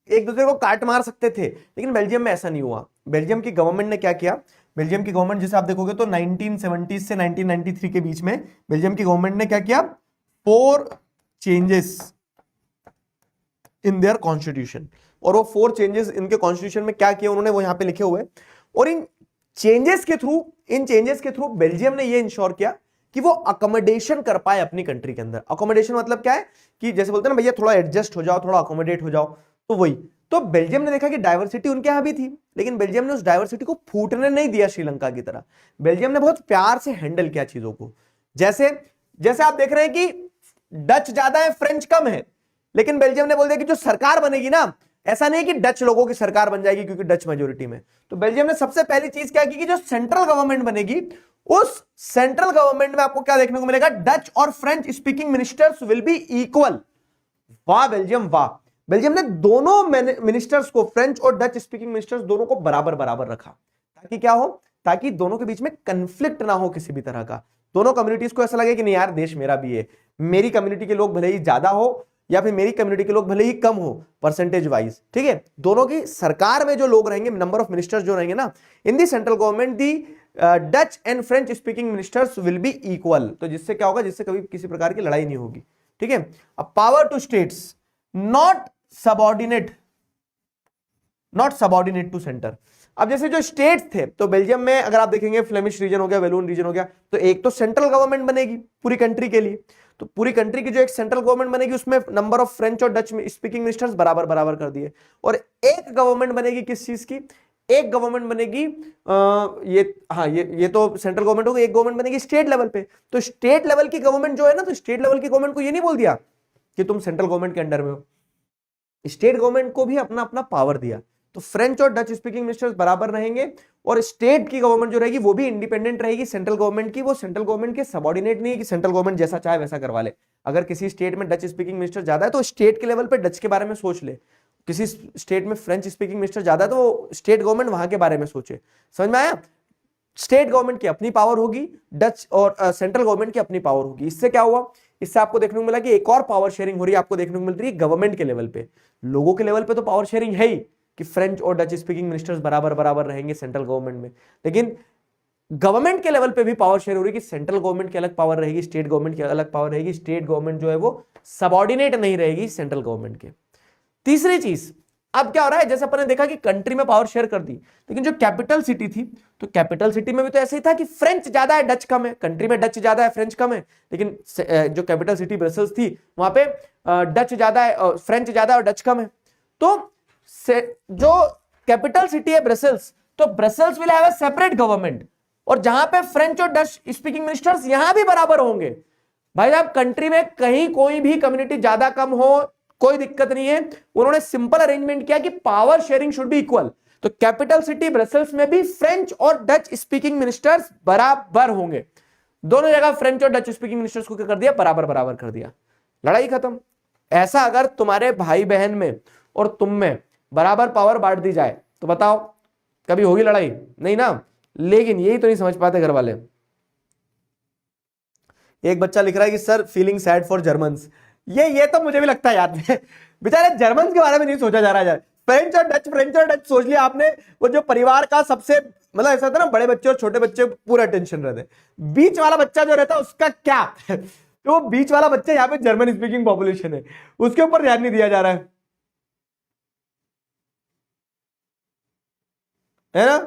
एक दूसरे को काट मार सकते थे, लेकिन बेल्जियम में ऐसा नहीं हुआ। बेल्जियम की गवर्नमेंट ने क्या किया, बेल्जियम की गवर्नमेंट जैसे आप देखोगे तो 1970 से 1993 के बीच में बेल्जियम की गवर्नमेंट ने क्या किया, 4 चेंजेस इन देयर कॉन्स्टिट्यूशन। और वो 4 चेंजेस इनके कॉन्स्टिट्यूशन में क्या किया उन्होंने, वो यहां पे लिखे हुए। और इन चेंजेस के थ्रू बेल्जियम ने ये इंश्योर किया कि वो अकोमोडेशन कर पाए अपनी कंट्री के अंदर। अकोमोडेशन मतलब क्या है कि जैसे बोलते हैं ना भैया थोड़ा एडजस्ट हो जाओ, थोड़ा अकोमोडेट हो जाओ, तो वही। तो बेल्जियम ने देखा कि डाइवर्सिटी उनके यहां भी थी, लेकिन बेल्जियम ने उस डाइवर्सिटी को फूटने नहीं दिया श्रीलंका की तरह। बेल्जियम ने बहुत प्यार से हैंडल किया चीजों को। जैसे जैसे आप देख रहे हैं कि डच ज्यादा है, फ्रेंच कम है, लेकिन बेल्जियम ने बोल दिया कि जो सरकार बनेगी ना, ऐसा नहीं कि डच लोगों की सरकार बन जाएगी क्योंकि डच मेजोरिटी में। तो बेल्जियम ने सबसे पहली चीज क्या की कि जो सेंट्रल गवर्नमेंट बनेगी, उस सेंट्रल गवर्नमेंट में आपको क्या देखने को मिलेगा, डच और French speaking ministers will be equal. वाह बेल्जियम वाह। बेल्जियम ने दोनों मिनिस्टर्स को, फ्रेंच और डच स्पीकिंग मिनिस्टर्स दोनों को बराबर बराबर रखा, ताकि क्या हो, ताकि दोनों के बीच में कंफ्लिक्ट ना हो किसी भी तरह का। दोनों कम्युनिटीज को ऐसा लगे कि नहीं यार देश मेरा भी है, मेरी कम्युनिटी के लोग भले ही ज्यादा हो या फिर मेरी कम्युनिटी के लोग भले ही कम हो परसेंटेज वाइज, ठीक है। दोनों की सरकार में जो लोग रहेंगे, नंबर ऑफ मिनिस्टर्स जो रहेंगे ना in the central government, the Dutch and French speaking ministers will be equal. तो जिससे क्या होगा, जिससे कभी किसी प्रकार की लड़ाई नहीं होगी, ठीक है। अब power to states, not subordinate to centre. अब जैसे जो स्टेट्स थे, तो बेल्जियम में अगर आप देखेंगे फ्लेमिश रीजन हो गया, वेलून रीजन हो गया, तो एक तो सेंट्रल गवर्नमेंट बनेगी पूरी कंट्री के लिए। तो पूरी कंट्री की जो एक सेंट्रल गवर्नमेंट बनेगी उसमें नंबर ऑफ फ्रेंच और डच स्पीकिंग मिनिस्टर्स बराबर बराबर कर दिए। और एक गवर्नमेंट बनेगी किस चीज की, एक गवर्नमेंट बनेगी ये तो सेंट्रल गवर्नमेंट होगी, एक गवर्नमेंट बनेगी स्टेट लेवल पे। तो स्टेट लेवल की गवर्नमेंट जो है ना, तो स्टेट लेवल की गवर्नमेंट को ये नहीं बोल दिया कि तुम सेंट्रल गवर्नमेंट के अंडर में हो, स्टेट गवर्नमेंट को भी अपना अपना पावर दिया। तो फ्रेंच और डच स्पीकिंग मिनिस्टर्स बराबर रहेंगे, और स्टेट की गवर्नमेंट जो रहेगी वो भी इंडिपेंडेंट रहेगी सेंट्रल गवर्नमेंट की। वो सेंट्रल गवर्नमेंट के सबऑर्डिनेट नहीं है कि सेंट्रल गवर्नमेंट जैसा चाहे वैसा करवा ले। अगर किसी स्टेट में डच स्पीकिंग मिनिस्टर ज्यादा है तो स्टेट के लेवल पे डच के बारे में सोच ले, किसी स्टेट में फ्रेंच स्पीकिंग मिनिस्टर ज्यादा है तो स्टेट गवर्नमेंट वहां के बारे में सोचे। समझ में आया? स्टेट गवर्नमेंट की अपनी पावर होगी, डच और सेंट्रल गवर्नमेंट की अपनी पावर होगी। इससे क्या हुआ, इससे आपको देखने को मिला कि एक और पावर शेयरिंग हो रही है, आपको देखने को मिल रही है गवर्नमेंट के लेवल पे। लोगों के लेवल पे तो पावर शेयरिंग है ही कि फ्रेंच और डच स्पीकिंग मिनिस्टर्स बराबर बराबर रहेंगे सेंट्रल गवर्नमेंट में, लेकिन गवर्नमेंट के लेवल पे भी पावर शेयर हो रही है कि सेंट्रल गवर्नमेंट की अलग पावर रहेगी, स्टेट गवर्नमेंट की अलग पावर रहेगी। स्टेट गवर्नमेंट जो है वो सबऑर्डिनेट नहीं रहेगी सेंट्रल गवर्नमेंट के। तीसरी चीज, अब क्या हो रहा है, जैसे अपन ने देखा कि कंट्री में पावर शेयर कर दी, लेकिन जो कैपिटल सिटी थी, तो कैपिटल सिटी में भी तो ऐसे ही था कि फ्रेंच ज्यादा है डच कम है। कंट्री में डच ज्यादा है फ्रेंच कम है, लेकिन जो कैपिटल सिटी ब्रसेल्स थी वहां पे डच ज्यादा है, फ्रेंच ज्यादा है और डच कम है। तो जो कैपिटल सिटी है ब्रसेल्स, तो Brussels will have a separate government, और जहां पे फ्रेंच और डच स्पीकिंग मिनिस्टर्स यहां भी बराबर होंगे। भाई साहब कंट्री में कहीं कोई भी कम्युनिटी ज्यादा कम हो कोई दिक्कत नहीं है, उन्होंने सिंपल अरेंजमेंट किया कि power sharing should be equal. तो कैपिटल सिटी ब्रसेल्स में भी फ्रेंच और डच स्पीकिंग मिनिस्टर्स बराबर होंगे। दोनों जगह फ्रेंच और डच स्पीकिंग मिनिस्टर्स को क्या कर दिया, बराबर बराबर कर दिया, लड़ाई खत्म। ऐसा अगर तुम्हारे भाई बहन में और तुम में बराबर पावर बांट दी जाए तो बताओ कभी होगी लड़ाई? नहीं ना। लेकिन यही तो नहीं समझ पाते घर वाले। एक बच्चा लिख रहा है कि sir feeling sad for Germans. ये तो मुझे भी लगता है यार, बेचारे जर्मन के बारे में नहीं सोचा जा रहा है। फ्रेंच और डच सोच लिया आपने, वो जो परिवार का सबसे मतलब ऐसा था ना, बड़े बच्चे और छोटे बच्चे पूरा टेंशन रहते, बीच वाला बच्चा जो रहता है उसका क्या तो वो बीच वाला बच्चा यहाँ पे जर्मन स्पीकिंग पॉपुलेशन है, उसके ऊपर ध्यान नहीं दिया जा रहा है ना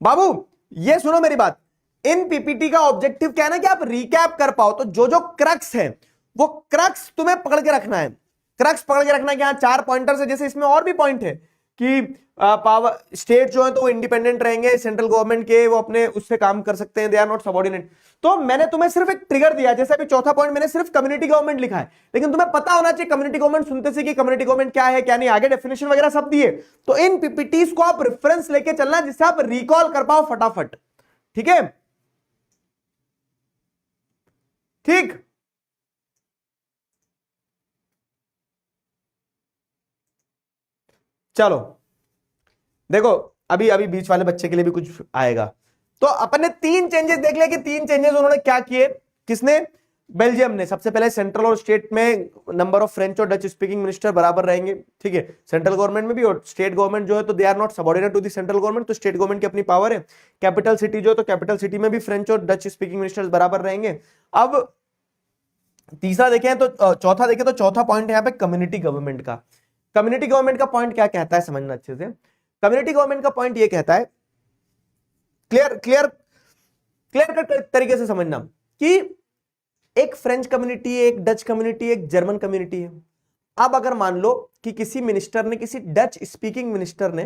बाबू। ये सुनो मेरी बात, इन पीपीटी का ऑब्जेक्टिव क्या है ना कि आप रिकैप कर पाओ। तो जो जो क्रक्स है वो क्रक्स तुम्हें पकड़ के रखना है, क्रक्स पकड़ के रखना है कि हाँ 4 पॉइंटर्स है, जैसे इसमें और भी पॉइंट है कि पावर स्टेट जो है तो वो इंडिपेंडेंट रहेंगे सेंट्रल गवर्नमेंट के, वो अपने उससे काम कर सकते हैं, दे आर नॉट सबऑर्डिनेट। तो मैंने तुम्हें सिर्फ एक ट्रिगर दिया, जैसे अभी चौथा पॉइंट मैंने सिर्फ कम्युनिटी गवर्नमेंट लिखा है, लेकिन तुम्हें पता होना चाहिए कम्युनिटी गवर्नमेंट सुनते से कि कम्युनिटी गवर्नमेंट क्या है क्या नहीं, आगे डेफिनेशन वगैरह सब दिए। तो इन पीपीटीज को आप रेफरेंस लेके चलना जिससे आप रिकॉल कर पाओ फटाफट, ठीक है? ठीक, चलो देखो, अभी अभी बीच वाले बच्चे के लिए भी कुछ आएगा। तो अपन ने 3 चेंजेस देख लिया कि 3 चेंजेस उन्होंने क्या किए, किसने? बेल्जियम ने। सबसे पहले सेंट्रल और स्टेट में नंबर ऑफ फ्रेंच और डच स्पीकिंग मिनिस्टर बराबर रहेंगे, ठीक है, सेंट्रल गवर्नमेंट में भी, और स्टेट गवर्नमेंट जो है तो they are not subordinate to the central government, तो स्टेट गवर्नमेंट की अपनी पावर है। कैपिटल सिटी जो है तो कैपिटल सिटी में भी फ्रेंच और डच स्पीकिंग मिनिस्टर्स बराबर रहेंगे। अब तीसरा देखें तो चौथा देखें तो चौथा पॉइंट यहां पे कम्युनिटी गवर्नमेंट का। कम्युनिटी गवर्नमेंट का पॉइंट क्या कहता है समझना अच्छे से। कम्युनिटी गवर्नमेंट का पॉइंट ये कहता है, क्लियर क्लियर क्लियर कट तरीके से समझना, कि एक फ्रेंच कम्युनिटी, एक डच कम्युनिटी, एक जर्मन कम्युनिटी है। अब अगर मान लो कि किसी मिनिस्टर ने, किसी डच स्पीकिंग मिनिस्टर ने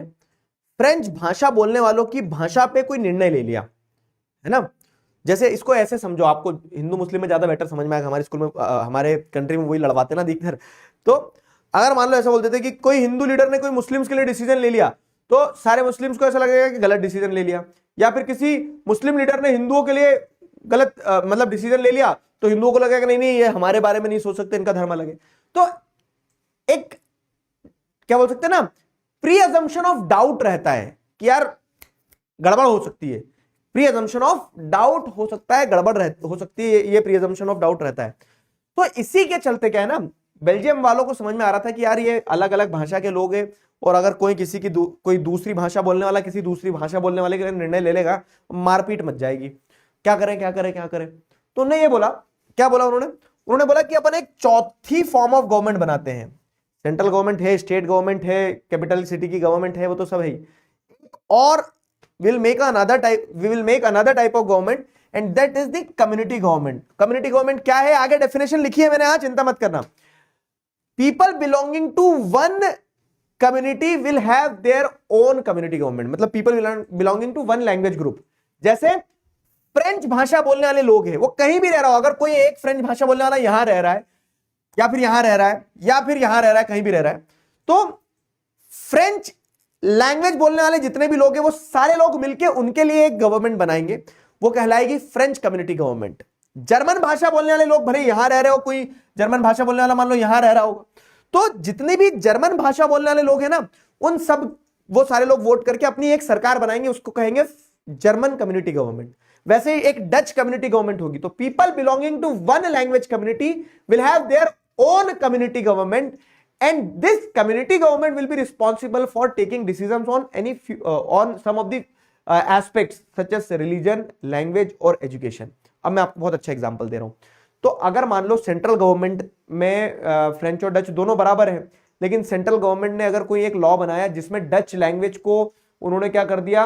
फ्रेंच भाषा बोलने वालों की भाषा पे कोई निर्णय ले लिया, है ना? जैसे इसको ऐसे समझो, आपको हिंदू मुस्लिम में ज्यादा बेटर समझ में आएगा, हमारे स्कूल में हमारे कंट्री में वही लड़वाते ना दिखकर। तो अगर मान लो ऐसा बोलते थे कि कोई हिंदू लीडर ने कोई मुस्लिम्स के लिए डिसीजन ले लिया, तो सारे मुस्लिम्स को ऐसा लगेगा कि गलत डिसीजन ले लिया, या फिर किसी मुस्लिम लीडर ने हिंदुओं के लिए गलत मतलब डिसीजन ले लिया, तो हिंदुओं को लगेगा नहीं नहीं ये हमारे बारे में नहीं सोच सकते, इनका धर्म अलग है। तो एक क्या बोल सकते हैं ना, प्री अजम्पशन ऑफ डाउट रहता है कि यार गड़बड़ हो सकती है, प्री अजम्पशन ऑफ डाउट हो सकता है, गड़बड़ हो सकती है, ये प्री अजम्पशन ऑफ डाउट रहता है। तो इसी के चलते क्या है ना, बेल्जियम वालों को समझ में आ रहा था कि यार ये अलग अलग भाषा के लोग हैं, और अगर कोई किसी की कोई दूसरी भाषा बोलने वाला किसी दूसरी भाषा बोलने वाले के लिए निर्णय ले लेगा, मारपीट मच जाएगी, क्या करें क्या करें क्या करें। तो उन्होंने ये बोला, क्या बोला उन्होंने बोला कि अपन एक चौथी फॉर्म ऑफ गवर्नमेंट बनाते हैं। सेंट्रल गवर्नमेंट है, स्टेट गवर्नमेंट है, कैपिटल सिटी की गवर्नमेंट है, वो तो सब है, और we will make another type of government and that is the community government। community government क्या है, आगे डेफिनेशन लिखी है मैंने, आज चिंता मत करना। people belonging to one community will have their own community government, मतलब people belonging to one language group। जैसे फ्रेंच भाषा बोलने वाले लोग हैं, वो कहीं भी रह रहा हो, अगर कोई एक फ्रेंच भाषा बोलने वाला यहां रह रहा है, या फिर यहां रह रहा है, या फिर यहां रह रहा है, कहीं भी रह रहा है, तो फ्रेंच लैंग्वेज बोलने वाले जितने भी लोग हैं वो सारे लोग मिलकर उनके लिए एक गवर्नमेंट बनाएंगे, वो कहलाएगी फ्रेंच कम्युनिटी गवर्नमेंट। जर्मन भाषा बोलने वाले लोग भले यहां रह रहे हो, कोई जर्मन भाषा बोलने वाला मान लो यहां रह रहा होगा, तो जितने भी जर्मन भाषा बोलने वाले लोग हैं ना, उन सब वो सारे लोग वोट करके अपनी एक सरकार बनाएंगे, उसको कहेंगे जर्मन कम्युनिटी गवर्नमेंट। वैसे ही एक डच कम्युनिटी गवर्नमेंट होगी, तो people belonging to one language community will have their own community government and this community government will be responsible for taking decisions on on some of the aspects such as religion, language और education। अब मैं आपको बहुत अच्छा एग्जांपल दे रहा हूं। तो अगर मान लो सेंट्रल गवर्नमेंट में फ्रेंच और डच दोनों बराबर है, लेकिन सेंट्रल गवर्नमेंट ने अगर कोई एक लॉ बनाया जिसमें डच लैंग्वेज को उन्होंने क्या कर दिया,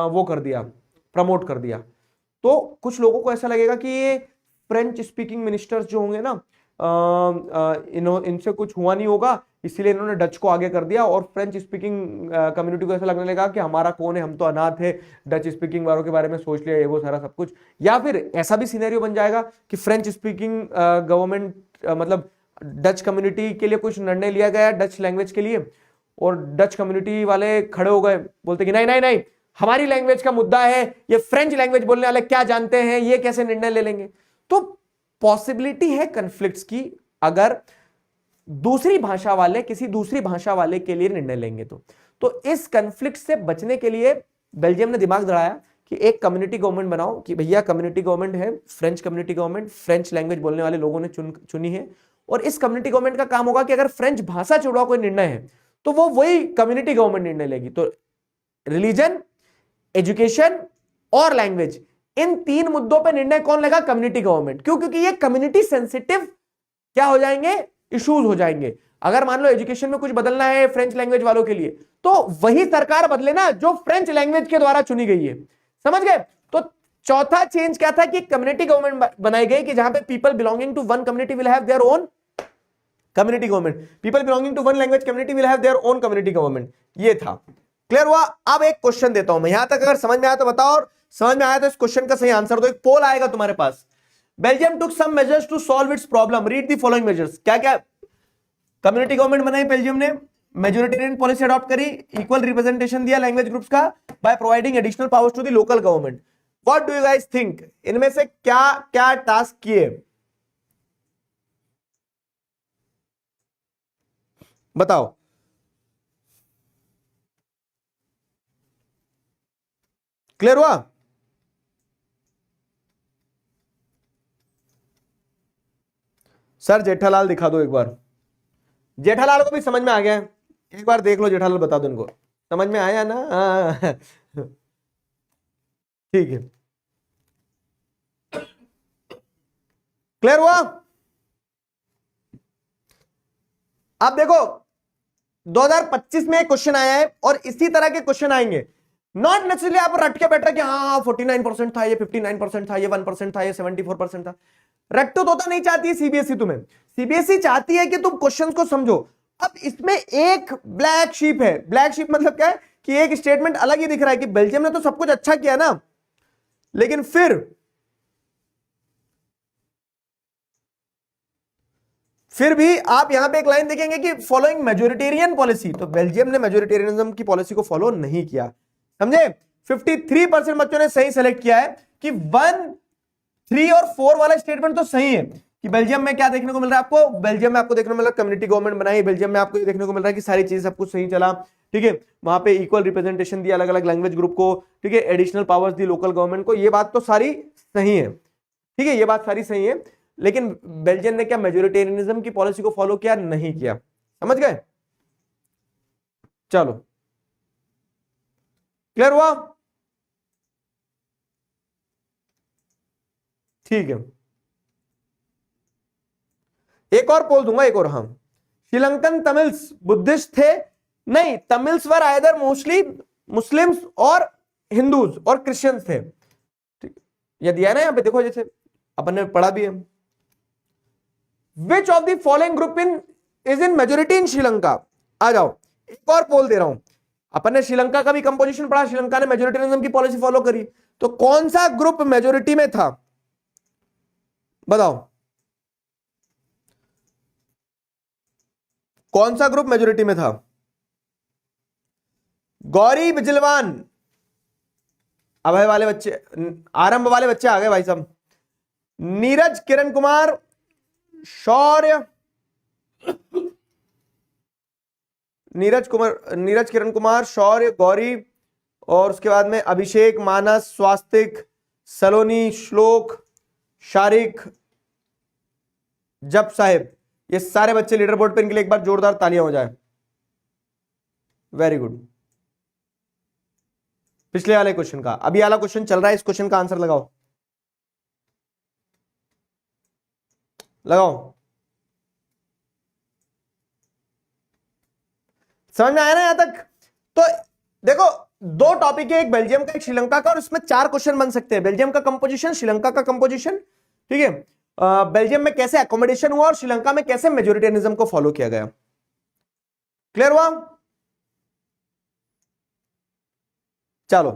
वो कर दिया, प्रमोट कर दिया, तो कुछ लोगों को ऐसा लगेगा कि ये फ्रेंच स्पीकिंग मिनिस्टर्स जो होंगे ना, इनसे कुछ हुआ नहीं होगा, इसलिए इन्होंने डच को आगे कर दिया, और फ्रेंच स्पीकिंग कम्युनिटी को ऐसा लगने लगा कि हमारा कौन है, हम तो अनाथ है, डच स्पीकिंग वालों के बारे में सोच लिया, ये वो सारा सब कुछ। या फिर ऐसा भी सिनेरियो बन जाएगा कि फ्रेंच स्पीकिंग गवर्नमेंट मतलब डच कम्युनिटी के लिए कुछ निर्णय लिया गया डच लैंग्वेज के लिए, और डच कम्युनिटी वाले खड़े हो गए, बोलते कि नहीं नहीं नहीं, हमारी लैंग्वेज का मुद्दा है, ये फ्रेंच लैंग्वेज बोलने वाले क्या जानते हैं, ये कैसे निर्णय ले लेंगे। तो पॉसिबिलिटी है कन्फ्लिक्ट्स की, अगर दूसरी भाषा वाले किसी दूसरी भाषा वाले के लिए निर्णय लेंगे तो इस कन्फ्लिक्ट से बचने के लिए बेल्जियम ने दिमाग दौड़ाया कि एक कम्युनिटी गवर्नमेंट बनाओ, कि भैया कम्युनिटी गवर्नमेंट है, French community government, French language बोलने वाले लोगों ने चुनी है, और इस कम्युनिटी गवर्नमेंट का काम होगा कि अगर फ्रेंच भाषा से जुड़ा कोई निर्णय है तो वो वही कम्युनिटी गवर्नमेंट निर्णय लेगी। तो रिलीजन, एजुकेशन और लैंग्वेज, इन 3 मुद्दों पर निर्णय कौन लेगा, कम्युनिटी गवर्नमेंट। क्यों? क्योंकि ये कम्युनिटी सेंसिटिव क्या हो जाएंगे, इश्यूज हो जाएंगे। अगर मान लो एजुकेशन में कुछ बदलना है फ्रेंच लैंग्वेज वालों के लिए, तो वही सरकार बदले ना जो फ्रेंच लैंग्वेज के द्वारा चुनी गई है, समझ गए। तो चौथा चेंज क्या था कि कम्युनिटी गवर्नमेंट बनाई गई कि जहां पे people belonging to one community will have their own community government, people belonging to one language community will have their own community government, ये था। क्लियर हुआ? अब एक क्वेश्चन देता हूं मैं, यहां तक अगर समझ में आया तो बताओ, और समझ में आया तो इस क्वेश्चन का सही आंसर दो। एक पोल आएगा तुम्हारे पास, Belgium took some measures to solve its problem, read the following measures. क्या क्या कम्युनिटी गवर्नमेंट बनाई बेल्जियम ने, मेजोरिटेरियन पॉलिसी अडॉप्ट करी, इक्वल रिप्रेजेंटेशन दिया लैंग्वेज ग्रुप्स का, by providing additional powers to the local government. What do you guys think, इनमें से क्या क्या टास्क किए, बताओ। क्लियर हुआ? सर जेठालाल दिखा दो एक बार, जेठालाल को भी समझ में आ गया है, एक बार देख लो जेठालाल, बता दो इनको समझ में आया ना? ठीक है, क्लियर हुआ? अब देखो 2025 में क्वेश्चन आया है और इसी तरह के क्वेश्चन आएंगे। नॉट नेसेसरली आप रट के बैठे कि हाँ 49% था, ये 59% था, ये 1% था, ये 74% था। रट्टू तोता नहीं चाहती है सीबीएसई तुम्हें, सीबीएसई चाहती है कि तुम क्वेश्चंस को समझो। अब इसमें एक ब्लैक शीप है, ब्लैक शीप मतलब क्या है कि एक स्टेटमेंट अलग ही दिख रहा है कि बेल्जियम ने तो सब कुछ अच्छा किया ना, लेकिन फिर भी आप यहां पे एक लाइन देखेंगे कि फॉलोइंग मेजोरिटेरियन पॉलिसी, तो बेल्जियम ने मेजोरिटेरियनिज्म की पॉलिसी को फॉलो नहीं किया, समझे? 53% बच्चों ने सही सेलेक्ट किया है कि 1, 3 और 4 वाला स्टेटमेंट तो सही है कि बेल्जियम में क्या देखने को मिल रहा है आपको, बेल्जियम में आपको देखने को मिल रहा है कम्युनिटी गवर्नमेंट बनाई, बेल्जियम में आपको ये देखने को मिल रहा है कि सारी चीज सब कुछ सही चला, ठीक है, वहां पे इक्वल रिप्रेजेंटेशन दिया अलग अलग लैंग्वेज ग्रुप को, ठीक है, एडिशनल पावर्स दी लोकल गवर्नमेंट को, ये बात तो सारी सही है, ठीक है, ये बात सारी सही है। लेकिन बेल्जियम ने क्या मेजोरिटेरियनिज्म की पॉलिसी को फॉलो किया? नहीं किया, समझ गए? चलो क्लियर हुआ? ठीक है, एक और पोल दूंगा, एक और। हाँ, श्रीलंकन तमिल्स बुद्धिस्ट थे? नहीं, Tamils were either mostly Muslims और हिंदूज और क्रिश्चियंस थे, ठीक, ये दिया ना यहां पे, देखो जैसे अपन ने पढ़ा भी है। Which of the following group is in majority in Sri Lanka? आ जाओ, एक और पोल दे रहा हूं। अपन ने श्रीलंका का भी कंपोजिशन पढ़ा, श्रीलंका ने मेजोरिटेरिज्म की पॉलिसी फॉलो करी, तो कौन सा ग्रुप मेजोरिटी में था, बताओ कौन सा ग्रुप मेजोरिटी में था? गौरी बिजलवान, अभय वाले बच्चे, आरंभ वाले बच्चे आ गए भाई साहब, नीरज किरण कुमार, शौर्य, नीरज किरण कुमार, शौर्य, गौरी, और उसके बाद में अभिषेक, मानस, स्वास्तिक, सलोनी, श्लोक, शारिक, जप साहिब, ये सारे बच्चे लीडर बोर्ड पे, इनके लिए एक बार जोरदार तालियां हो जाए। Very good. पिछले वाले क्वेश्चन का, अभी वाला क्वेश्चन चल रहा है, इस क्वेश्चन का आंसर लगाओ, लगाओ। समझ में आया ना यहां तक? तो देखो, 2 टॉपिक है, एक बेल्जियम का एक श्रीलंका का, और इसमें 4 क्वेश्चन बन सकते हैं। बेल्जियम का कंपोजिशन, श्रीलंका का कंपोजिशन, ठीक है, बेल्जियम में कैसे अकोमोडेशन हुआ और श्रीलंका में कैसे मेजोरिटेरियनिज्म को फॉलो किया गया। क्लियर हुआ? चलो,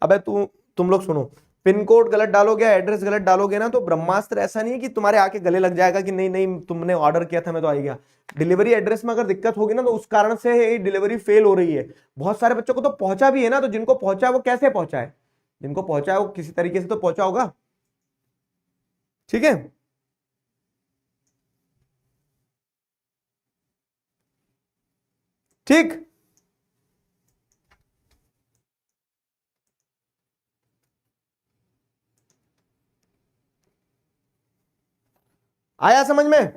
अबे तुम लोग सुनो, पिन कोड गलत डालोगे, एड्रेस गलत डालोगे ना, तो ब्रह्मास्त्र ऐसा नहीं है कि तुम्हारे आके गले लग जाएगा कि नहीं नहीं तुमने ऑर्डर किया था मैं तो आ गया। डिलीवरी एड्रेस में अगर दिक्कत होगी ना, तो उस कारण से डिलीवरी फेल हो रही है। बहुत सारे बच्चों को तो पहुंचा भी है ना, तो जिनको पहुंचा है वो कैसे पहुंचा है, जिनको पहुंचा है वो किसी तरीके से तो पहुंचा होगा, ठीक है। ठीक, आया समझ में?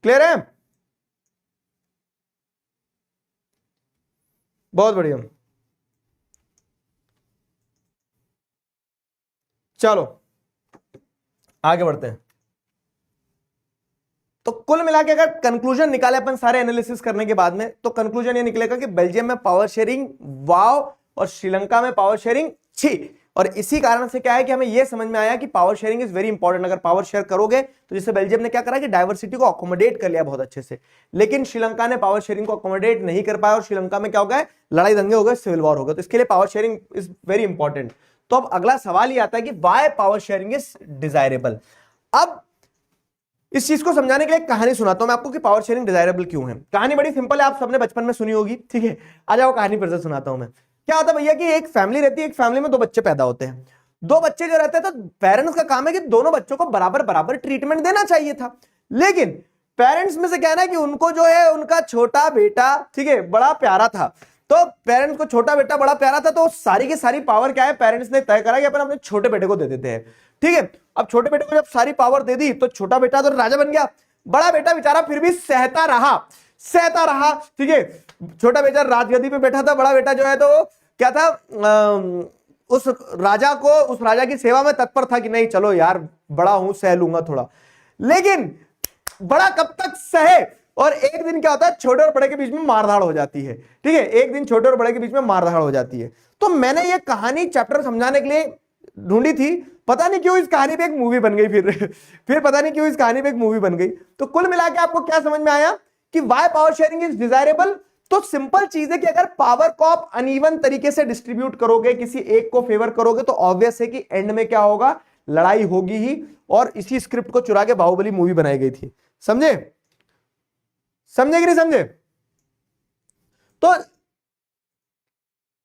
क्लियर है? बहुत बढ़िया। चलो आगे बढ़ते हैं। तो कुल मिला के अगर कंक्लूजन निकाले अपन सारे एनालिसिस करने के बाद में, तो कंक्लूजन ये निकलेगा कि बेल्जियम में पावर शेयरिंग वाव और श्रीलंका में पावर शेयरिंग छी। और इसी कारण से क्या है कि हमें यह समझ में आया कि power sharing is very important. अगर पावर शेयर करोगे तो जैसे बेल्जियम ने क्या करा कि डाइवर्सिटी को अकोमोडेट कर लिया बहुत अच्छे से, लेकिन श्रीलंका ने पावर शेयरिंग को अकोमोडेट नहीं कर पाया और श्रीलंका में क्या हो गया, लड़ाई दंगे हो गए, सिविल वॉर हो गया। तो इसके लिए power sharing is very important. तो अब अगला सवाल ये आता है कि why power sharing is desirable. अब इस चीज को समझाने के लिए कहानी सुनाता हूं मैं आपको कि पावर शेयरिंग डिजायरेबल क्यों है। कहानी बड़ी सिंपल है, आप सबने बचपन में सुनी होगी, ठीक है। आ जाओ कहानी फिर से सुनाता हूं मैं। क्या होता है भैया कि एक फैमिली रहती है, एक फैमिली में दो बच्चे पैदा होते हैं। दो बच्चे जो रहते हैं तो पेरेंट्स का काम है कि दोनों बच्चों को बराबर बराबर ट्रीटमेंट देना चाहिए था। लेकिन पेरेंट्स में से कहना है कि उनको जो है उनका छोटा बेटा, ठीक है, बड़ा प्यारा था। तो पेरेंट्स को छोटा बेटा बड़ा प्यारा था, तो सारी की सारी पावर क्या है, पेरेंट्स ने तय करा कि अपन अपने छोटे बेटे को दे देते हैं, ठीक है। अब छोटे बेटे को जब सारी पावर दे दी तो छोटा बेटा तो राजा बन गया, बड़ा बेटा बेचारा फिर भी सहता रहा, ठीक है। छोटा बेटा राजगद्दी पे बैठा था, बड़ा बेटा जो है तो क्या था, उस राजा की सेवा में तत्पर था कि नहीं चलो यार बड़ा हूं, सह लूंगा थोड़ा। लेकिन बड़ा कब तक सहे, और एक दिन क्या होता है, छोटे और बड़े के बीच में मारधाड़ हो जाती है, ठीक है। एक दिन छोटे और बड़े के बीच में मारधाड़ हो जाती है। तो मैंने ये कहानी चैप्टर समझाने के लिए ढूंढी थी, पता नहीं क्यों इस कहानी पे एक मूवी बन गई, फिर पता नहीं क्यों इस कहानी पे एक मूवी बन गई। तो कुल मिला के आपको क्या समझ में आया कि why power sharing is desirable. तो सिंपल चीज है कि अगर पावर को आप अनइवन तरीके से डिस्ट्रीब्यूट करोगे, किसी एक को फेवर करोगे, तो ऑब्वियस है कि एंड में क्या होगा, लड़ाई होगी ही। और इसी स्क्रिप्ट को चुरा के बाहुबली मूवी बनाई गई थी। समझे कि नहीं समझे? तो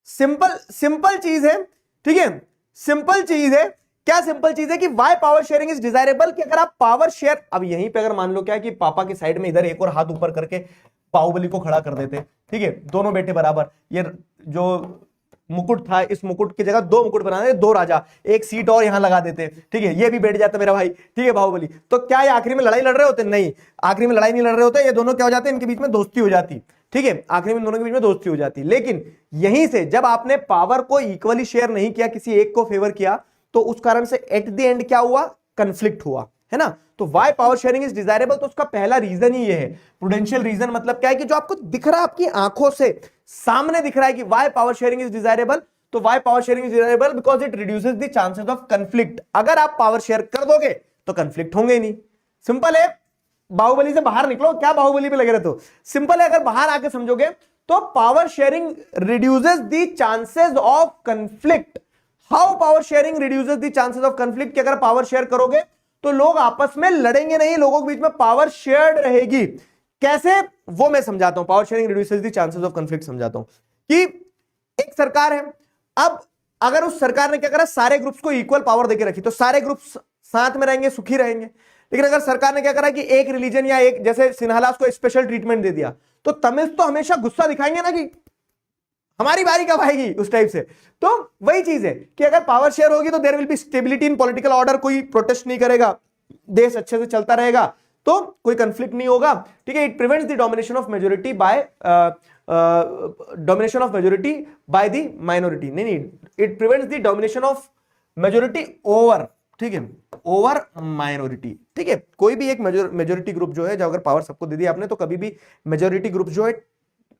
सिंपल चीज है, ठीक है, सिंपल चीज है। क्या सिंपल चीज है कि why power sharing is desirable, कि अगर आप पावर शेयर, अब यहीं पे अगर मान लो क्या है कि पापा के साइड में इधर एक और हाथ ऊपर करके बाहुबली को खड़ा कर देते, ठीक है, दोनों बेटे बराबर, ये जो मुकुट था इस मुकुट की जगह दो मुकुट बना देते, दो राजा, एक सीट और यहां लगा देते, ठीक है, ये भी बैठ जाता मेरा भाई, ठीक है, बाहुबली। तो क्या ये आखिरी में लड़ाई लड़ रहे होते? नहीं, आखिरी में लड़ाई नहीं लड़ रहे होते, ये दोनों क्या हो जाते, इनके बीच में दोस्ती हो जाती, ठीक है, आखिरी में दोनों के बीच में दोस्ती हो जाती। लेकिन यहीं से जब आपने पावर को इक्वली शेयर नहीं किया, किसी एक को फेवर किया, तो उस कारण से एट द एंड क्या हुआ, कंफ्लिक्ट हुआ, है ना। तो why power sharing is desirable, तो उसका पहला रीजन ही ये है, प्रूडेंशियल रीजन। मतलब क्या है कि जो आपको दिख रहा है, आपकी आंखों से सामने दिख रहा है कि why power sharing is desirable. तो why power sharing is desirable because it reduces the chances of conflict. अगर आप पावर शेयर कर दोगे तो कंफ्लिक्ट होंगे ही नहीं। सिंपल है, बाहुबली से बाहर निकलो, क्या बाहुबली पे लगे रहते हो। सिंपल है, अगर बाहर आके समझोगे तो power sharing reduces the chances of conflict. How power sharing reduces the chances of conflict, कि अगर पावर शेयर करोगे तो लोग आपस में लड़ेंगे नहीं, लोगों के बीच में पावर शेयर्ड रहेगी। कैसे, वो मैं समझाता हूं। Power sharing reduces the chances of conflict समझाता हूं कि एक सरकार है, अब अगर उस सरकार ने क्या करा, सारे ग्रुप्स को इक्वल पावर देके रखी, तो सारे ग्रुप्स साथ में रहेंगे, सुखी रहेंगे। लेकिन अगर सरकार ने क्या करा कि एक रिलीजन या एक, जैसे सिन्हालास को स्पेशल ट्रीटमेंट दे दिया, तो तमिल्स तो हमेशा गुस्सा दिखाएंगे ना कि हमारी बारी कब आएगी, उस टाइप से। तो वही चीज है कि अगर पावर शेयर होगी तो there will be stability in political order, कोई प्रोटेस्ट नहीं करेगा, देश अच्छे से चलता रहेगा, तो कोई कंफ्लिक्ट नहीं होगा, ठीक है। It prevents the domination of majority by the minority, नहीं, it prevents the domination of majority over, ठीक है, ओवर माइनॉरिटी, ठीक है। कोई भी एक मेजोरिटी ग्रुप जो है, जब अगर पावर सबको दे दी आपने, तो कभी भी मेजोरिटी ग्रुप जो है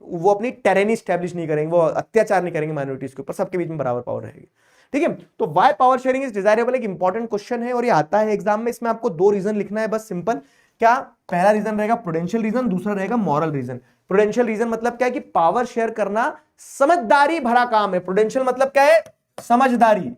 वो अपनी टेरेनी स्टैब्लिश नहीं करेंगे, वो अत्याचार नहीं करेंगे माइनॉरिटीज के ऊपर, सबके बीच में बराबर पावर रहेगी, ठीक है। तो why power sharing is desirable एक इंपॉर्टेंट क्वेश्चन है और ये आता है एग्जाम में। इसमें आपको दो रीजन लिखना है बस, सिंपल। क्या, पहला रीजन रहेगा प्रूडेंशियल रीजन, दूसरा रहेगा मॉरल रीजन। प्रूडेंशियल रीजन मतलब क्या है कि पावर शेयर करना समझदारी भरा काम है। प्रूडेंशियल मतलब क्या है, समझदारी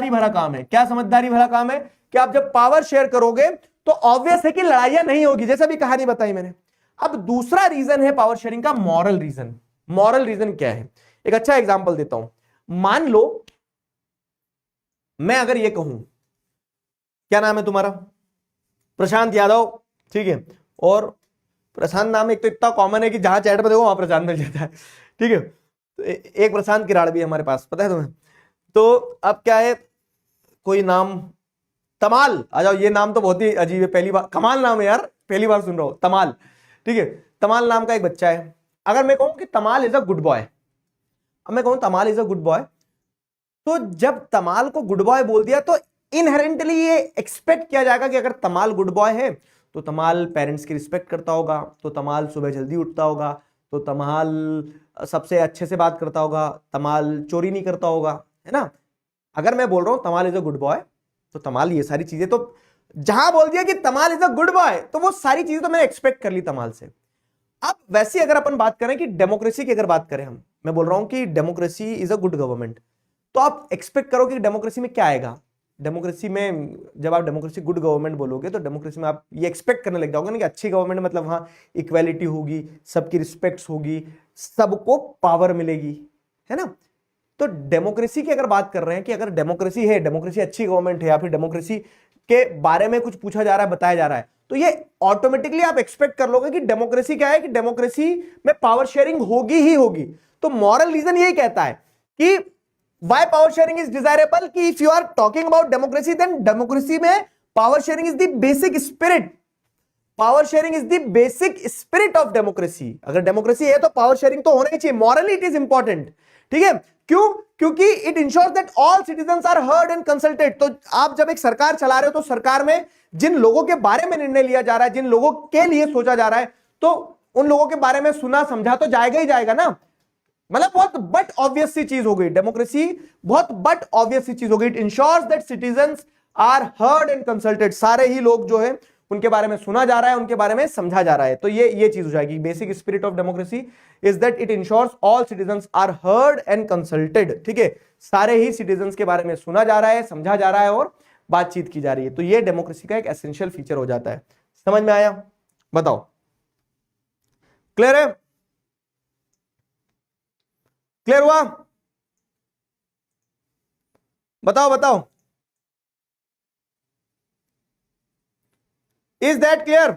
भरा काम है। क्या समझदारी भरा काम है कि आप जब पावर शेयर करोगे तो ऑब्वियस है कि लड़ाइयां नहीं होगी, जैसे भी कहानी बताई मैंने। अब दूसरा रीजन है पावर शेयरिंग का मॉरल रीजन। मॉरल रीजन क्या है, एक अच्छा एग्जांपल देता हूं। मान लो मैं अगर ये कहूं, क्या नाम है तुम्हारा, प्रशांत यादव, ठीक है, और प्रशांत नाम एक तो इतना कॉमन है कि जहां चैट पर देखो वहां प्रशांत मिल जाता है, ठीक है। तो एक प्रशांत किराड़ भी है हमारे पास, पता है तुम्हें। तो अब क्या है, कोई नाम तमाल, आ जाओ, ये नाम तो बहुत ही अजीब है, पहली बार, कमाल नाम है यार, पहली बार सुन रहा हूं, तमाल, ठीक है। तमाल नाम का एक बच्चा है। अगर मैं कहूं कि तमाल इज अ गुड बॉय, अब मैं कहूं तमाल इज अ गुड बॉय, तो जब तमाल को गुड बॉय बोल दिया तो इनहेरेंटली ये एक्सपेक्ट किया जाएगा कि अगर तमाल गुड बॉय है तो तमाल पेरेंट्स की रिस्पेक्ट करता होगा, तो तमाल सुबह जल्दी उठता होगा, तो तमाल सबसे अच्छे से बात करता होगा, तमाल चोरी नहीं करता होगा, है ना। अगर मैं बोल रहा हूं तमाल इज अ गुड बॉय, तो तमाल ये सारी चीजें, तो जहां बोल दिया कि तमाल इज अ गुड बॉय, तो वो सारी चीजें तो मैंने एक्सपेक्ट कर ली तमाल से। अब वैसे अगर अपन बात करें कि डेमोक्रेसी की अगर बात करें हम, मैं बोल रहा हूं कि democracy is a good government, तो आप एक्सपेक्ट करो कि डेमोक्रेसी में क्या आएगा। डेमोक्रेसी में जब आप डेमोक्रेसी गुड गवर्नमेंट बोलोगे, तो डेमोक्रेसी में आप ये एक्सपेक्ट करने लग जाओगे ना कि अच्छी गवर्नमेंट मतलब वहां इक्वालिटी होगी, सबकी रिस्पेक्ट होगी, सबको पावर मिलेगी, है ना। तो डेमोक्रेसी की अगर बात कर रहे हैं कि अगर डेमोक्रेसी है, डेमोक्रेसी अच्छी गवर्नमेंट है, या फिर डेमोक्रेसी के बारे में कुछ पूछा जा रहा है, बताया जा रहा है, तो ये ऑटोमेटिकली आप एक्सपेक्ट कर लोगे कि डेमोक्रेसी क्या है, कि डेमोक्रेसी में पावर शेयरिंग होगी ही होगी। तो मॉरल रीजन यही कहता है कि why power sharing is desirable, कि if you are talking about democracy, then democracy में power sharing is the basic spirit, power sharing is the basic spirit of democracy. अगर डेमोक्रेसी है तो पावर शेयरिंग तो होना ही चाहिए, मॉरली इट इज इंपॉर्टेंट, ठीक है। क्यों? क्योंकि it ensures that all citizens are heard and consulted. तो आप जब एक सरकार चला रहे हो, तो सरकार में जिन लोगों के बारे में निर्णय लिया जा रहा है, जिन लोगों के लिए सोचा जा रहा है, तो उन लोगों के बारे में सुना समझा तो जाएगा ही जाएगा ना। मतलब बहुत बट ऑब्वियस सी चीज हो गई डेमोक्रेसी, बहुत बट ऑब्वियस सी चीज हो गई। It ensures that citizens are heard and consulted, सारे ही लोग जो है उनके बारे में सुना जा रहा है, उनके बारे में समझा जा रहा है। तो ये चीज हो जाएगी। Basic spirit of democracy is that it ensures all citizens are heard and consulted, ठीक है। सारे ही सिटीजंस के बारे में सुना जा रहा है, समझा जा रहा है और बातचीत की जा रही है। तो ये डेमोक्रेसी का एक एसेंशियल फीचर हो जाता है। समझ में आया? बताओ, क्लियर है? क्लियर हुआ? बताओ बताओ, इज दैट क्लियर?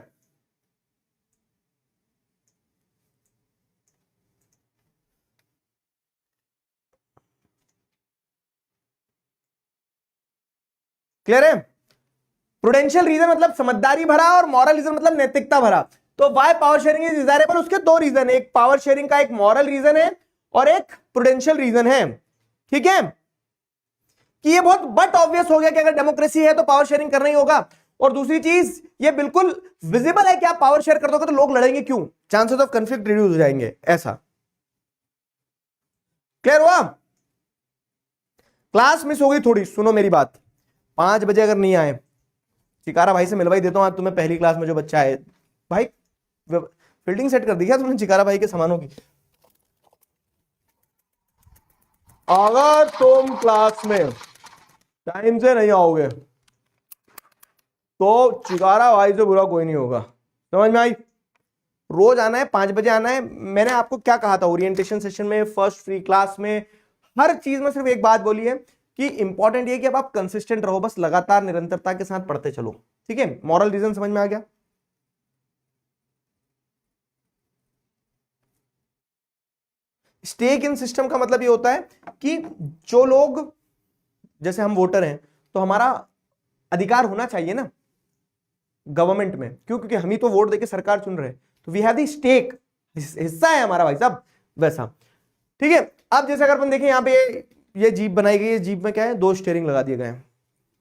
क्लियर है? प्रूडेंशियल रीजन मतलब समझदारी भरा, और मॉरल रीजन मतलब नैतिकता भरा। तो why power sharing is desirable, उसके दो रीजन है, एक पावर शेयरिंग का एक मॉरल रीजन है और एक प्रूडेंशियल रीजन है, ठीक है। कि ये बहुत बट ऑब्वियस हो गया कि अगर डेमोक्रेसी है तो पावर शेयरिंग करना ही होगा। और दूसरी चीज, ये बिल्कुल विजिबल है कि आप पावर शेयर कर दोगे तो लोग लड़ेंगे क्यों, चांसेस ऑफ कंफ्लिक्ट रिड्यूस हो जाएंगे, ऐसा। क्लियर हुआ? क्लास मिस हो गई थोड़ी, सुनो मेरी बात। 5 बजे अगर नहीं आए, चिकारा भाई से मिलवाई देता हूं आज तुम्हें, पहली क्लास में जो बच्चा है भाई, फील्डिंग सेट कर दी क्या तुमने चिकारा भाई के सामानों की? अगर तुम क्लास में टाइम से नहीं आओगे तो चिकारा भाई से बुरा कोई नहीं होगा। समझ में आई? रोज आना है, 5 बजे आना है। मैंने आपको क्या कहा था ओरिएंटेशन सेशन में, फर्स्ट फ्री क्लास में, हर चीज में सिर्फ एक बात बोली है कि इंपॉर्टेंट ये कि अब आप कंसिस्टेंट रहो, बस लगातार निरंतरता के साथ पढ़ते चलो, ठीक है। मॉरल रीजन समझ में आ गया? स्टेक इन सिस्टम का मतलब ये होता है कि जो लोग, जैसे हम वोटर हैं, तो हमारा अधिकार होना चाहिए ना गवर्नमेंट में। क्यों? क्योंकि हम ही तो वोट देके सरकार चुन रहे हैं, तो वी हैव द स्टेक, हिस्सा है हमारा भाई साहब, वैसा, ठीक है। अब जैसे अगर अपन देखें यहाँ पे ये जीप बनाई गई है, जीप में क्या है, 2 स्टीयरिंग लगा दिए गए हैं।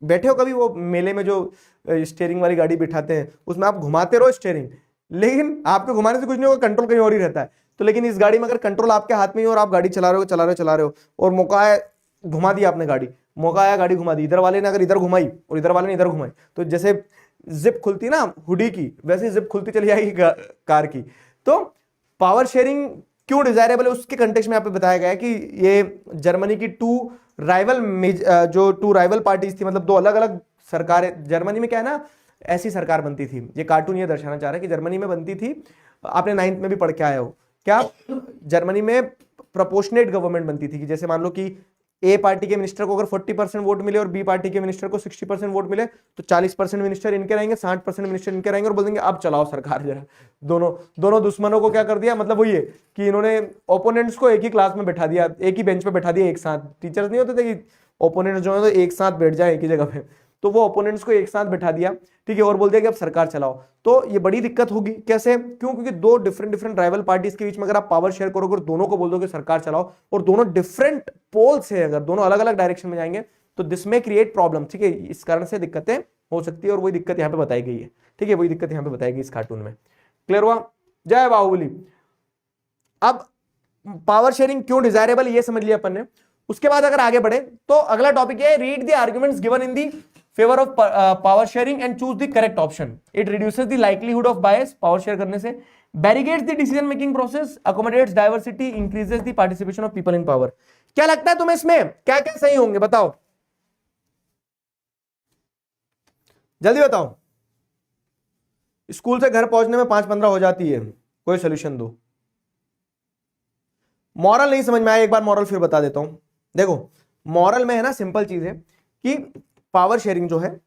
बैठे हो कभी वो मेले में जो स्टीयरिंग वाली गाड़ी बिठाते हैं, उसमें आप घुमाते रहो स्टीयरिंग, लेकिन आपके घुमाने से कुछ नहीं होगा, कंट्रोल कहीं और ही रहता है। तो लेकिन इस गाड़ी में अगर कंट्रोल आपके हाथ में ही और आप गाड़ी चला रहे हो और मौका है घुमा दी आपने गाड़ी, मौका आया गाड़ी घुमा दी, इधर वाले ने अगर इधर घुमाई और इधर वाले ने इधर घुमाई, तो जैसे जिप खुलती ना हुडी की, वैसे जिप खुलती चली जाएगी कार की। तो पावर शेयरिंग क्यों डिजायरेबल है, उसके कंटेक्स्ट में यहाँ पे बताया गया है कि ये जर्मनी की टू राइवल पार्टीज थी, मतलब 2 अलग अलग सरकारें जर्मनी में, क्या है ना, ऐसी सरकार बनती थी। ये कार्टून ये दर्शाना चाह रहा है कि जर्मनी में बनती थी, आपने 9th में भी पढ़ के आए हो क्या, जर्मनी में प्रोपोर्शनेट गवर्नमेंट बनती थी, कि जैसे मान लो कि ए पार्टी के मिनिस्टर को अगर 40% वोट मिले और बी पार्टी के मिनिस्टर को 60% वोट मिले, तो 40% मिनिस्टर इनके रहेंगे, 60% मिनिस्टर इनके रहेंगे, और बोल देंगे अब चलाओ सरकार जरा। दोनों दुश्मनों को क्या कर दिया, मतलब वही है कि इन्होंने ओपोनेंट्स को एक ही क्लास में बैठा दिया, एक ही बेंच पे बैठा दिया एक साथ। टीचर्स नहीं होते थे कि ओपोनेंट्स जो है तो एक साथ बैठ जाए एक ही जगह पे, तो वो ओपोनेंट्स को एक साथ बैठा दिया, ठीक है, और बोल दिया कि अब सरकार चलाओ। तो ये बड़ी दिक्कत होगी। कैसे? क्यों? क्योंकि 2 डिफरेंट राइवल पार्टीज के बीच में अगर आप पावर शेयर करोगे और दोनों को बोल दो कि सरकार चलाओ, और दोनों डिफरेंट पोल्स है, अगर दोनों अलग अलग डायरेक्शन में जाएंगे, तो दिस में क्रिएट प्रॉब्लम, ठीक है। इस कारण से दिक्कतें हो सकती है, और वही दिक्कत यहाँ पे बताई गई है, ठीक है, वही दिक्कत यहाँ पे बताई गई इस कार्टून में। क्लियर हुआ? जय बाहुबली। अब पावर शेयरिंग क्यों डिजायरेबल ये समझ लिया अपन ने। उसके बाद अगर आगे बढ़े तो अगला टॉपिक है read the arguments given in the favour of power sharing and choose the correct option. It reduces the likelihood of bias, power share करने से barricades the decision making process, accommodates diversity, increases the participation of people in power. क्या लगता है तुम्हें इसमें क्या क्या सही होंगे, बताओ जल्दी बताओ। स्कूल से घर पहुंचने में 5-15 हो जाती है, कोई सोल्यूशन दो। मॉरल नहीं समझ में आया, एक बार मॉरल फिर बता देता हूं। देखो मॉरल में है ना, सिंपल चीज है कि पावर शेयरिंग जो है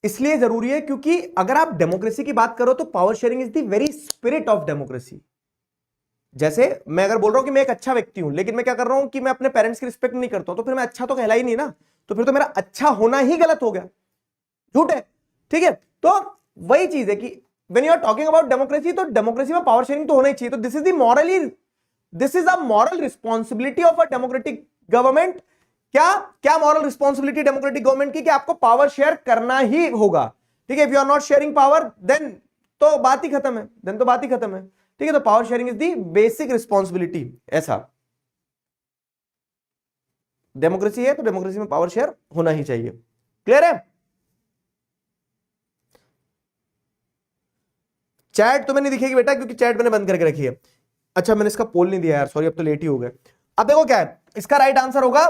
इसलिए जरूरी है क्योंकि अगर आप डेमोक्रेसी की बात करो तो power sharing is the very spirit of democracy. जैसे मैं अगर बोल रहा हूं कि मैं एक अच्छा व्यक्ति हूं, लेकिन मैं क्या कर रहा हूं कि मैं अपने पेरेंट्स की रिस्पेक्ट नहीं करता हूं, तो फिर मैं अच्छा तो कहला ही नहीं ना, तो फिर तो मेरा अच्छा होना ही गलत हो गया, झूठ है। ठीक है, तो वही चीज है कि when you are talking about democracy, तो डेमोक्रेसी में पावर शेयरिंग तो होना ही चाहिए। तो this is the morally, this is a moral responsibility of a democratic government. क्या क्या मॉरल रिस्पॉन्सिबिलिटी डेमोक्रेटिक गवर्नमेंट की कि आपको पावर शेयर करना ही होगा। ठीक है, if you are not sharing power then तो बात ही खत्म है, देन तो बात ही खत्म है। ठीक है, तो power sharing is the basic responsibility. ऐसा डेमोक्रेसी है तो डेमोक्रेसी में पावर शेयर होना ही चाहिए। क्लियर है? चैट तुम्हें नहीं दिखेगी बेटा क्योंकि चैट मैंने बंद करके रखी है। अच्छा मैंने इसका पोल नहीं दिया यार, सॉरी, अब तो लेट ही हो गए। अब देखो क्या है इसका राइट आंसर होगा,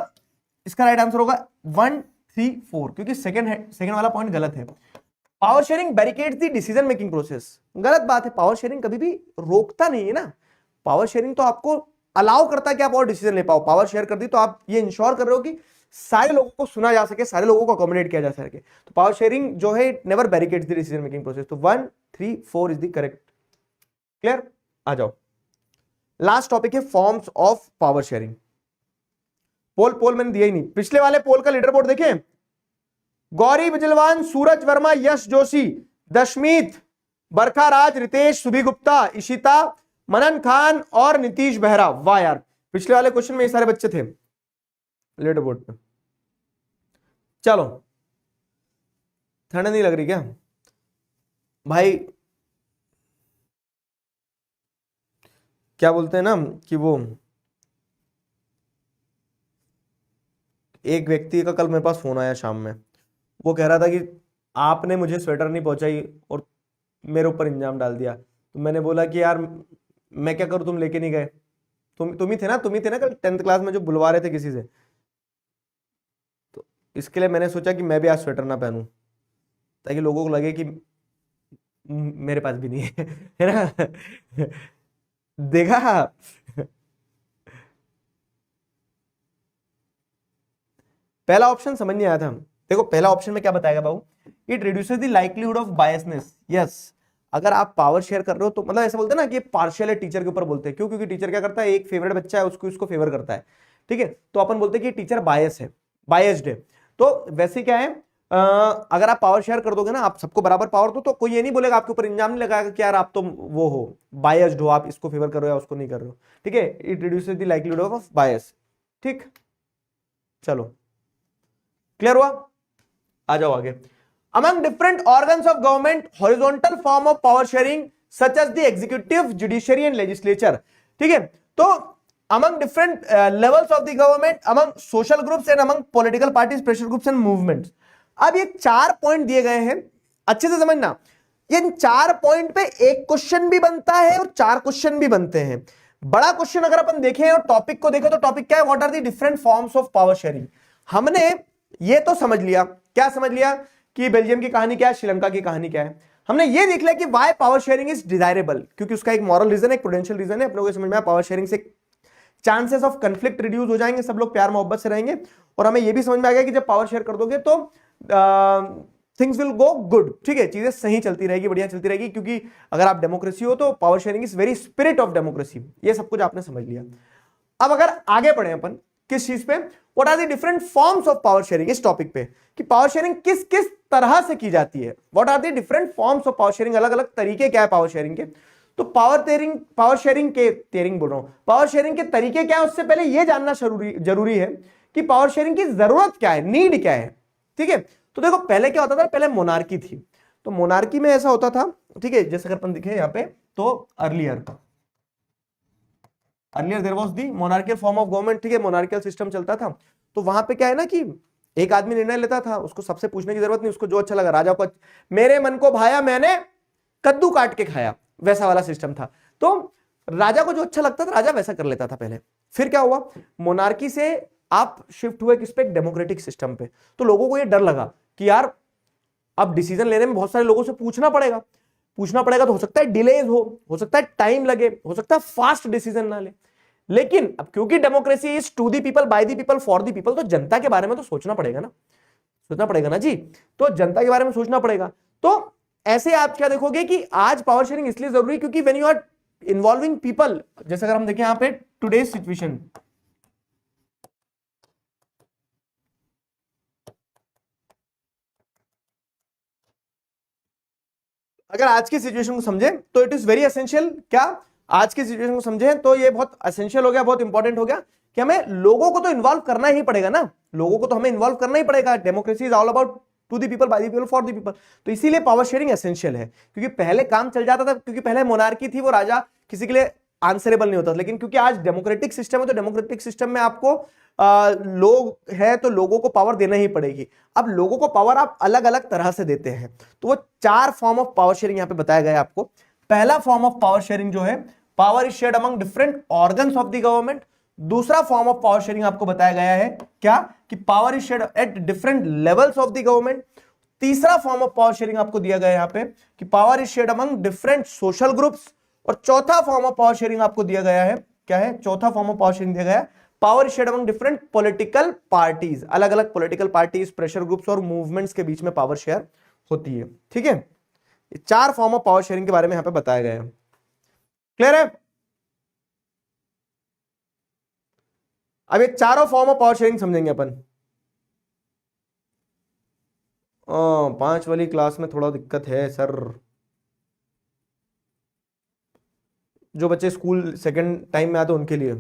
इसका राइट आंसर होगा 1, 3, 4, क्योंकि सेकंड वाला पॉइंट गलत है। Power sharing barricades the decision making process, गलत बात है। पावर शेयरिंग कभी भी रोकता नहीं है ना, पावर शेयरिंग तो आपको अलाउ करता है कि आप और डिसीजन ले पाओ। पावर शेयर कर दी तो आप ये इंश्योर कर रहे हो कि सारे लोगों को सुना जा सके, सारे लोगों को अकोमोडेट किया जा सके। तो पावर शेयरिंग जो है it never barricades the decision making process. तो 1, 3, 4 इज द करेक्ट। क्लियर? आ जाओ, लास्ट टॉपिक है फॉर्म्स ऑफ पावर शेयरिंग। पोल मैंने दिया ही नहीं। पिछले वाले पोल का लीडर बोर्ड देखें, गौरी बिजलवान, सूरज वर्मा, यश जोशी, दशमीत, बरखा राज, रितेश, सुभी गुप्ता, इशिता, मनन खान और नीतीश बेहरा। वाह यार, पिछले वाले क्वेश्चन में ये सारे बच्चे थे लीडर बोर्ड पे। चलो, ठंड नहीं लग रही क्या भाई? क्या बोलते हैं ना कि वो एक व्यक्ति का कल मेरे पास फोन आया शाम में, वो कह रहा था कि आपने मुझे स्वेटर नहीं पहुंचाई और मेरे ऊपर इंजाम डाल दिया। तो मैंने बोला कि यार मैं क्या करूं, तुम लेके नहीं गए, तुम ही थे ना कल 10th क्लास में जो बुलवा रहे थे किसी से। तो इसके लिए मैंने सोचा कि मैं भी आज स्वेटर ना पहनूं ताकि लोगों को लगे कि मेरे पास भी नहीं है, है ना? देखा? पहला ऑप्शन समझ नहीं आया था। देखो पहला ऑप्शन में क्या बताएगा बाबू, it reduces the likelihood of biasness. Yes, अगर आप पावर शेयर कर रहे हो तो मतलब ऐसा बोलते हैं ना कि पार्शियल है, टीचर के ऊपर बोलते हैं। क्यों? क्योंकि टीचर क्या करता है, एक फेवरेट बच्चा है उसको फेवर करता है। ठीक है, तो अपन बोलते हैं कि टीचर बायस है, बायस्ड है। तो वैसे क्या है, अगर आप पावर शेयर कर दोगे ना, आप सबको बराबर पावर दो, तो कोई ये नहीं बोलेगा, आपके ऊपर इंजाम नहीं लगाएगा कि यार आप तो वो हो, बायस्ड हो, आप इसको फेवर कर रहे हो या उसको नहीं कर रहे हो। ठीक है, it reduces the likelihood of बायस। ठीक, चलो क्लियर हुआ? आ जाओ आगे। Among different organs of government, horizontal form of power sharing such as the executive, judiciary and legislature. ठीक है, तो among different levels of the government, among social groups and among political parties, pressure groups and movements. अब ये 4 पॉइंट दिए गए हैं, अच्छे से समझना। ये 4 पॉइंट पे एक क्वेश्चन भी बनता है और 4 क्वेश्चन भी बनते हैं। बड़ा क्वेश्चन अगर अपन देखें और टॉपिक को देखें तो टॉपिक क्या है, what are the different forms of power sharing. हमने ये तो समझ लिया, क्या समझ लिया कि बेल्जियम की कहानी क्या है, श्रीलंका की कहानी क्या है। हमने ये देख लिया कि why power sharing is desirable, क्योंकि उसका एक मॉरल रीजन है, एक प्रूडेंशियल रीजन है। अपने को समझ में आया पावर शेयरिंग से चांसेस ऑफ कंफ्लिक्ट रिड्यूस हो जाएंगे, सब लोग प्यार मोहब्बत से रहेंगे। और हमें ये भी समझ में आ गया कि जब पावर शेयर कर दोगे तो थिंग्स विल गो गुड। ठीक है, चीजें सही चलती रहेगी, बढ़िया चलती रहेगी, क्योंकि अगर आप डेमोक्रेसी हो तो power sharing is very spirit of democracy. ये सब कुछ आपने समझ लिया। अब अगर आगे बढ़े अपन किस चीज पे, what are the different forms of power sharing, इस टॉपिक पे कि पावर शेयरिंग किस किस तरह से की जाती है। What are the different forms of power sharing, अलग अलग तरीके क्या है पावर शेयरिंग के। तो पावर शेयरिंग के तरीके क्या है, उससे पहले यह जानना जरूरी है कि पावर शेयरिंग की जरूरत क्या है, नीड क्या है। ठीक है, तो देखो पहले क्या होता था, पहले मोनार्की थी। तो मोनार्की में ऐसा होता था, ठीक है, जैसे अगर अपन दिखे यहां पे तो earlier earlier there was the monarchial form of government, ठीक है, मोनार्कियल सिस्टम चलता था। तो वहां पे क्या है ना कि एक आदमी निर्णय लेता था, उसको सबसे पूछने की जरूरत नहीं, उसको जो अच्छा लगा, राजा को मेरे मन को भाया मैंने कद्दू काट के खाया, वैसा वाला सिस्टम था। तो राजा को जो अच्छा लगता था राजा वैसा कर लेता था पहले। फिर क्या हुआ, मोनार्की से आप शिफ्ट हुए किस पे, डेमोक्रेटिक सिस्टम पे। तो लोगों को ये डर लगा कि यार अब डिसीजन लेने में बहुत सारे लोगों से पूछना पड़ेगा तो हो सकता है डिलेज हो सकता है टाइम लगे, हो सकता है फास्ट डिसीजन ना ले। लेकिन अब क्योंकि democracy is to the people, by the people, for the people, तो जनता के बारे में तो सोचना पड़ेगा ना जी। तो जनता के बारे में सोचना पड़ेगा। तो ऐसे आप क्या देखोगे कि आज पावर शेयरिंग इसलिए जरूरी क्योंकि when you are involving people, जैसे अगर हम देखें यहां पे टुडेज सिचुएशन, अगर आज की सिचुएशन को समझे तो इट इज वेरी एसेंशियल, क्या आज की सिचुएशन को समझे तो ये बहुत एसेंशियल हो गया, बहुत इंपॉर्टेंट हो गया कि हमें लोगों को तो इन्वॉल्व करना ही पड़ेगा ना, लोगों को तो हमें इन्वॉल्व करना ही पड़ेगा। Democracy is all about to the people, by the people, for the people. तो इसीलिए पावर शेयरिंग एसेंशियल है, क्योंकि पहले काम चल जाता था, क्योंकि पहले मोनार्की थी, वो राजा किसी के लिए आंसरेबल नहीं होता। लेकिन क्योंकि आज डेमोक्रेटिक सिस्टम है, तो डेमोक्रेटिक सिस्टम में आपको लोग है तो लोगों को पावर देना ही पड़ेगी। अब लोगों को पावर आप अलग अलग तरह से देते हैं, तो वो 4 फॉर्म ऑफ पावर शेयरिंग यहां पे बताया गया है आपको। पहला फॉर्म ऑफ पावर शेयरिंग जो है, power is shared among different organs of the government. दूसरा फॉर्म ऑफ पावर शेयरिंग आपको बताया गया है क्या, कि power is shared at different levels of the government. तीसरा फॉर्म ऑफ पावर शेयरिंग आपको दिया गया है यहां पे कि power is shared among different social groups. और चौथा फॉर्म ऑफ पावर शेयरिंग आपको दिया गया है, क्या है, चौथा फॉर्म ऑफ पावर शेयरिंग दिया गया है, power shared among different political parties. अलग अलग पॉलिटिकल पार्टीज, प्रेशर ग्रुप्स और मूवमेंट्स के बीच में पावर शेयर होती है, ठीक है। 4 फॉर्म ऑफ पावर शेयरिंग के बारे में यहां पे बताया गया है। क्लियर है? अब ये चारों फॉर्म ऑफ पावर शेयरिंग समझेंगे अपन। 5 वाली क्लास में थोड़ा दिक्कत है सर, जो बच्चे स्कूल सेकंड टाइम में आते उनके लिए,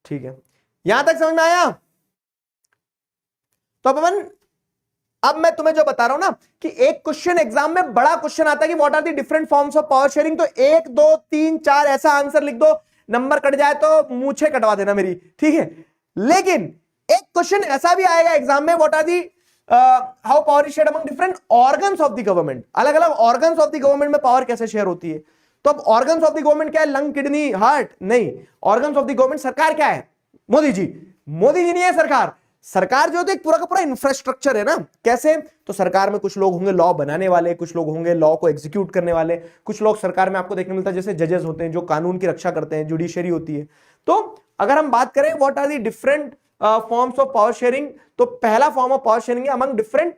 ठीक है। यहां तक समझ में आया? तो अब मैं तुम्हें जो बता रहा हूं ना कि एक क्वेश्चन एग्जाम में बड़ा क्वेश्चन आता है कि what are the different forms of power sharing, तो 1 2 3 4 ऐसा आंसर लिख दो, नंबर कट जाए तो मूछे कटवा देना मेरी, ठीक है। लेकिन एक क्वेश्चन ऐसा भी आएगा एग्जाम में, what are the how power is shared among different organs of the government. अलग अलग ऑर्गन्स ऑफ द गवर्नमेंट में पावर कैसे शेयर होती है। तो अब ऑर्गन्स ऑफ द गवर्नमेंट क्या है, लंग, किडनी, हार्ट? नहीं, ऑर्गन्स ऑफ द गवर्नमेंट सरकार क्या है, मोदी जी। मोदी जी नहीं है सरकार। सरकार जो है एक पूरा का पूरा इंफ्रास्ट्रक्चर है ना। कैसे, तो सरकार में कुछ लोग होंगे लॉ बनाने वाले, कुछ लोग होंगे लॉ को एग्जीक्यूट करने वाले, कुछ लोग सरकार में आपको देखने मिलता है जैसे जजेस होते हैं जो कानून की रक्षा करते हैं, जुडिशरी होती है। तो अगर हम बात करें what are the different forms of power sharing, तो पहला फॉर्म ऑफ पावर शेयरिंग है among different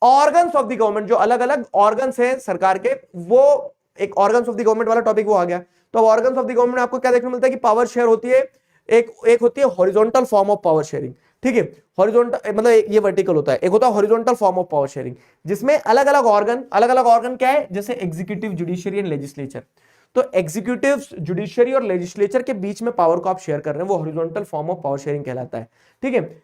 organs of the government. जो अलग अलग ऑर्गन्स हैं सरकार के, वो एक ऑर्गन्स ऑफ द गवर्नमेंट वाला टॉपिक वो आ गया। तो ऑर्गन्स ऑफ द गवर्नमेंट आपको क्या देखने मिलता है कि पावर शेयर होती है, एक होती है horizontal form of power sharing, ठीक है। हॉरिजॉन्टल मतलब ये वर्टिकल होता है, एक होता है horizontal form of power sharing जिसमें अलग अलग ऑर्गन क्या है, जैसे एग्जीक्यूटिव, जुडिशरी एंड लेजिस्लेचर। तो एग्जीक्यूटिव, जुडिशरी और लेजिस्लेचर के बीच में पावर को आप शेयर कर रहे हैं, वो horizontal form of power sharing कहलाता है, ठीक है।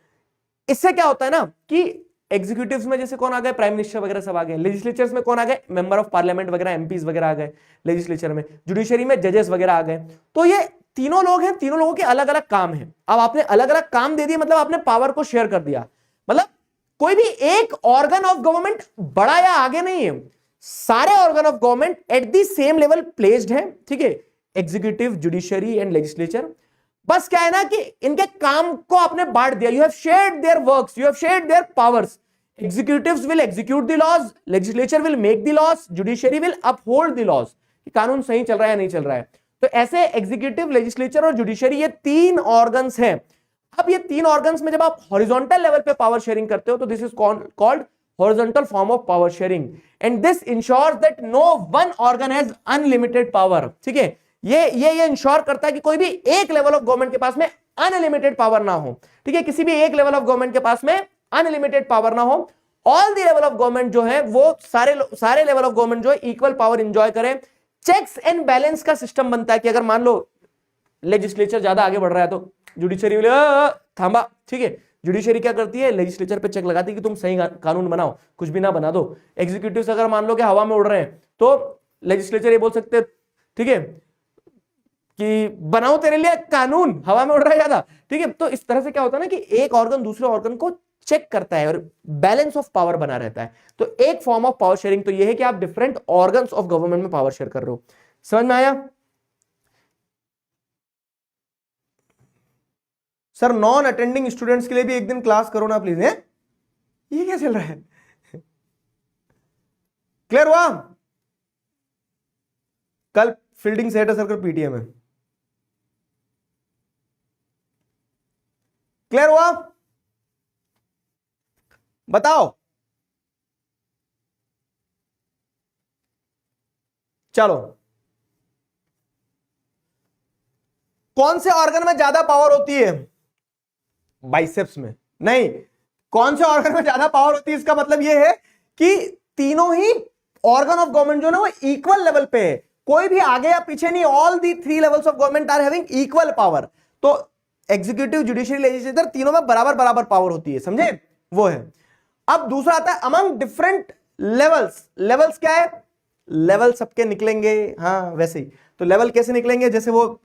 इससे क्या होता है ना कि एग्जीक्यूटिव्स में जैसे कौन आ गए, प्राइम मिनिस्टर वगैरह सब आ गए। लेजिस्लेचर्स में कौन आ गए, मेंबर ऑफ पार्लियामेंट वगैरह, एमपीज वगैरह आ गए लेजिस्लेचर में। जुडिशरी में जजेस वगैरह आ गए। तो ये तीनों लोग हैं, तीनों लोगों के अलग अलग काम है। अब आपने अलग अलग काम दे दिया, मतलब आपने पावर को शेयर कर दिया। मतलब कोई भी एक ऑर्गन ऑफ गवर्नमेंट बड़ा या आगे नहीं है, सारे organ of government at the same level placed है, ठीक है। Executive, judiciary and legislature. बस क्या है ना कि इनके काम को आपने बांट दिया। You have shared their works, you have shared their powers. Executives will execute the laws, legislature will make the laws, judiciary will uphold the laws, कि कानून सही चल रहा है या नहीं चल रहा है। तो ऐसे एग्जीक्यूटिव, लेजिस्लेचर और जुडिशरी, ये 3 ऑर्गन्स हैं। अब ये 3 ऑर्गन्स में जब आप हॉरिजॉन्टल लेवल पे पावर शेयरिंग करते हो तो this is called horizontal form of power sharing, and this ensures that no one organ has unlimited power, ठीक है। ये इंश्योर करता है कि कोई भी एक लेवल ऑफ गवर्नमेंट के पास में अनलिमिटेड पावर ना हो, ठीक है। किसी भी एक लेवल ऑफ गवर्नमेंट के पास में अनलिमिटेड पावर ना हो। All the level of government जो है वो सारे लेवल ऑफ गवर्नमेंट जो है इक्वल पावर एंजॉय करें। चेक्स एंड बैलेंस का सिस्टम बनता है कि अगर मान लो लेजिस्लेचर ज्यादा आगे बढ़ रहा है तो जुडिशरी थांबा, ठीक है। जुडिशरी क्या करती है, लेजिस्लेचर पे चेक लगाती है कि तुम सही कानून बनाओ, कुछ भी ना बना दो। एग्जीक्यूटिव अगर मान लो कि हवा में उड़ रहे हैं तो लेजिस्लेचर ये बोल सकते ठीक है, कि बनाओ तेरे लिए कानून, हवा में उड़ रहा है ज्यादा, ठीक है। तो इस तरह से क्या होता है ना कि एक ऑर्गन दूसरे ऑर्गन को चेक करता है और बैलेंस ऑफ पावर बना रहता है। तो एक फॉर्म ऑफ पावर शेयरिंग तो यह है कि आप डिफरेंट ऑर्गन्स ऑफ गवर्नमेंट में पावर शेयर कर रहे हो। समझ में आया? सर नॉन अटेंडिंग स्टूडेंट्स के लिए भी एक दिन क्लास करो ना प्लीज, है ये क्या चल रहा है? क्लियर हुआ? कल फील्डिंग सेट है सर, पीटीएम है। क्लियर हुआ? बताओ। चलो, कौन से ऑर्गन में ज्यादा पावर होती है? बाइसेप्स में नहीं। कौन से ऑर्गन में ज्यादा पावर होती है इसका मतलब यह है कि तीनों ही ऑर्गन ऑफ गवर्नमेंट जो ना वो इक्वल लेवल पे है, कोई भी आगे या पीछे नहीं। All the three levels of government are having equal power. तो एग्जीक्यूटिव, जुडिशियरी, लेजिस्लेचर तीनों में बराबर बराबर पावर होती है, समझे? वो है। अब दूसरा आता है अमंग डिफरेंट लेवल्स। लेवल्स क्या है? लेवल सबके निकलेंगे, हाँ वैसे ही। तो लेवल कैसे निकलेंगे? जैसे वो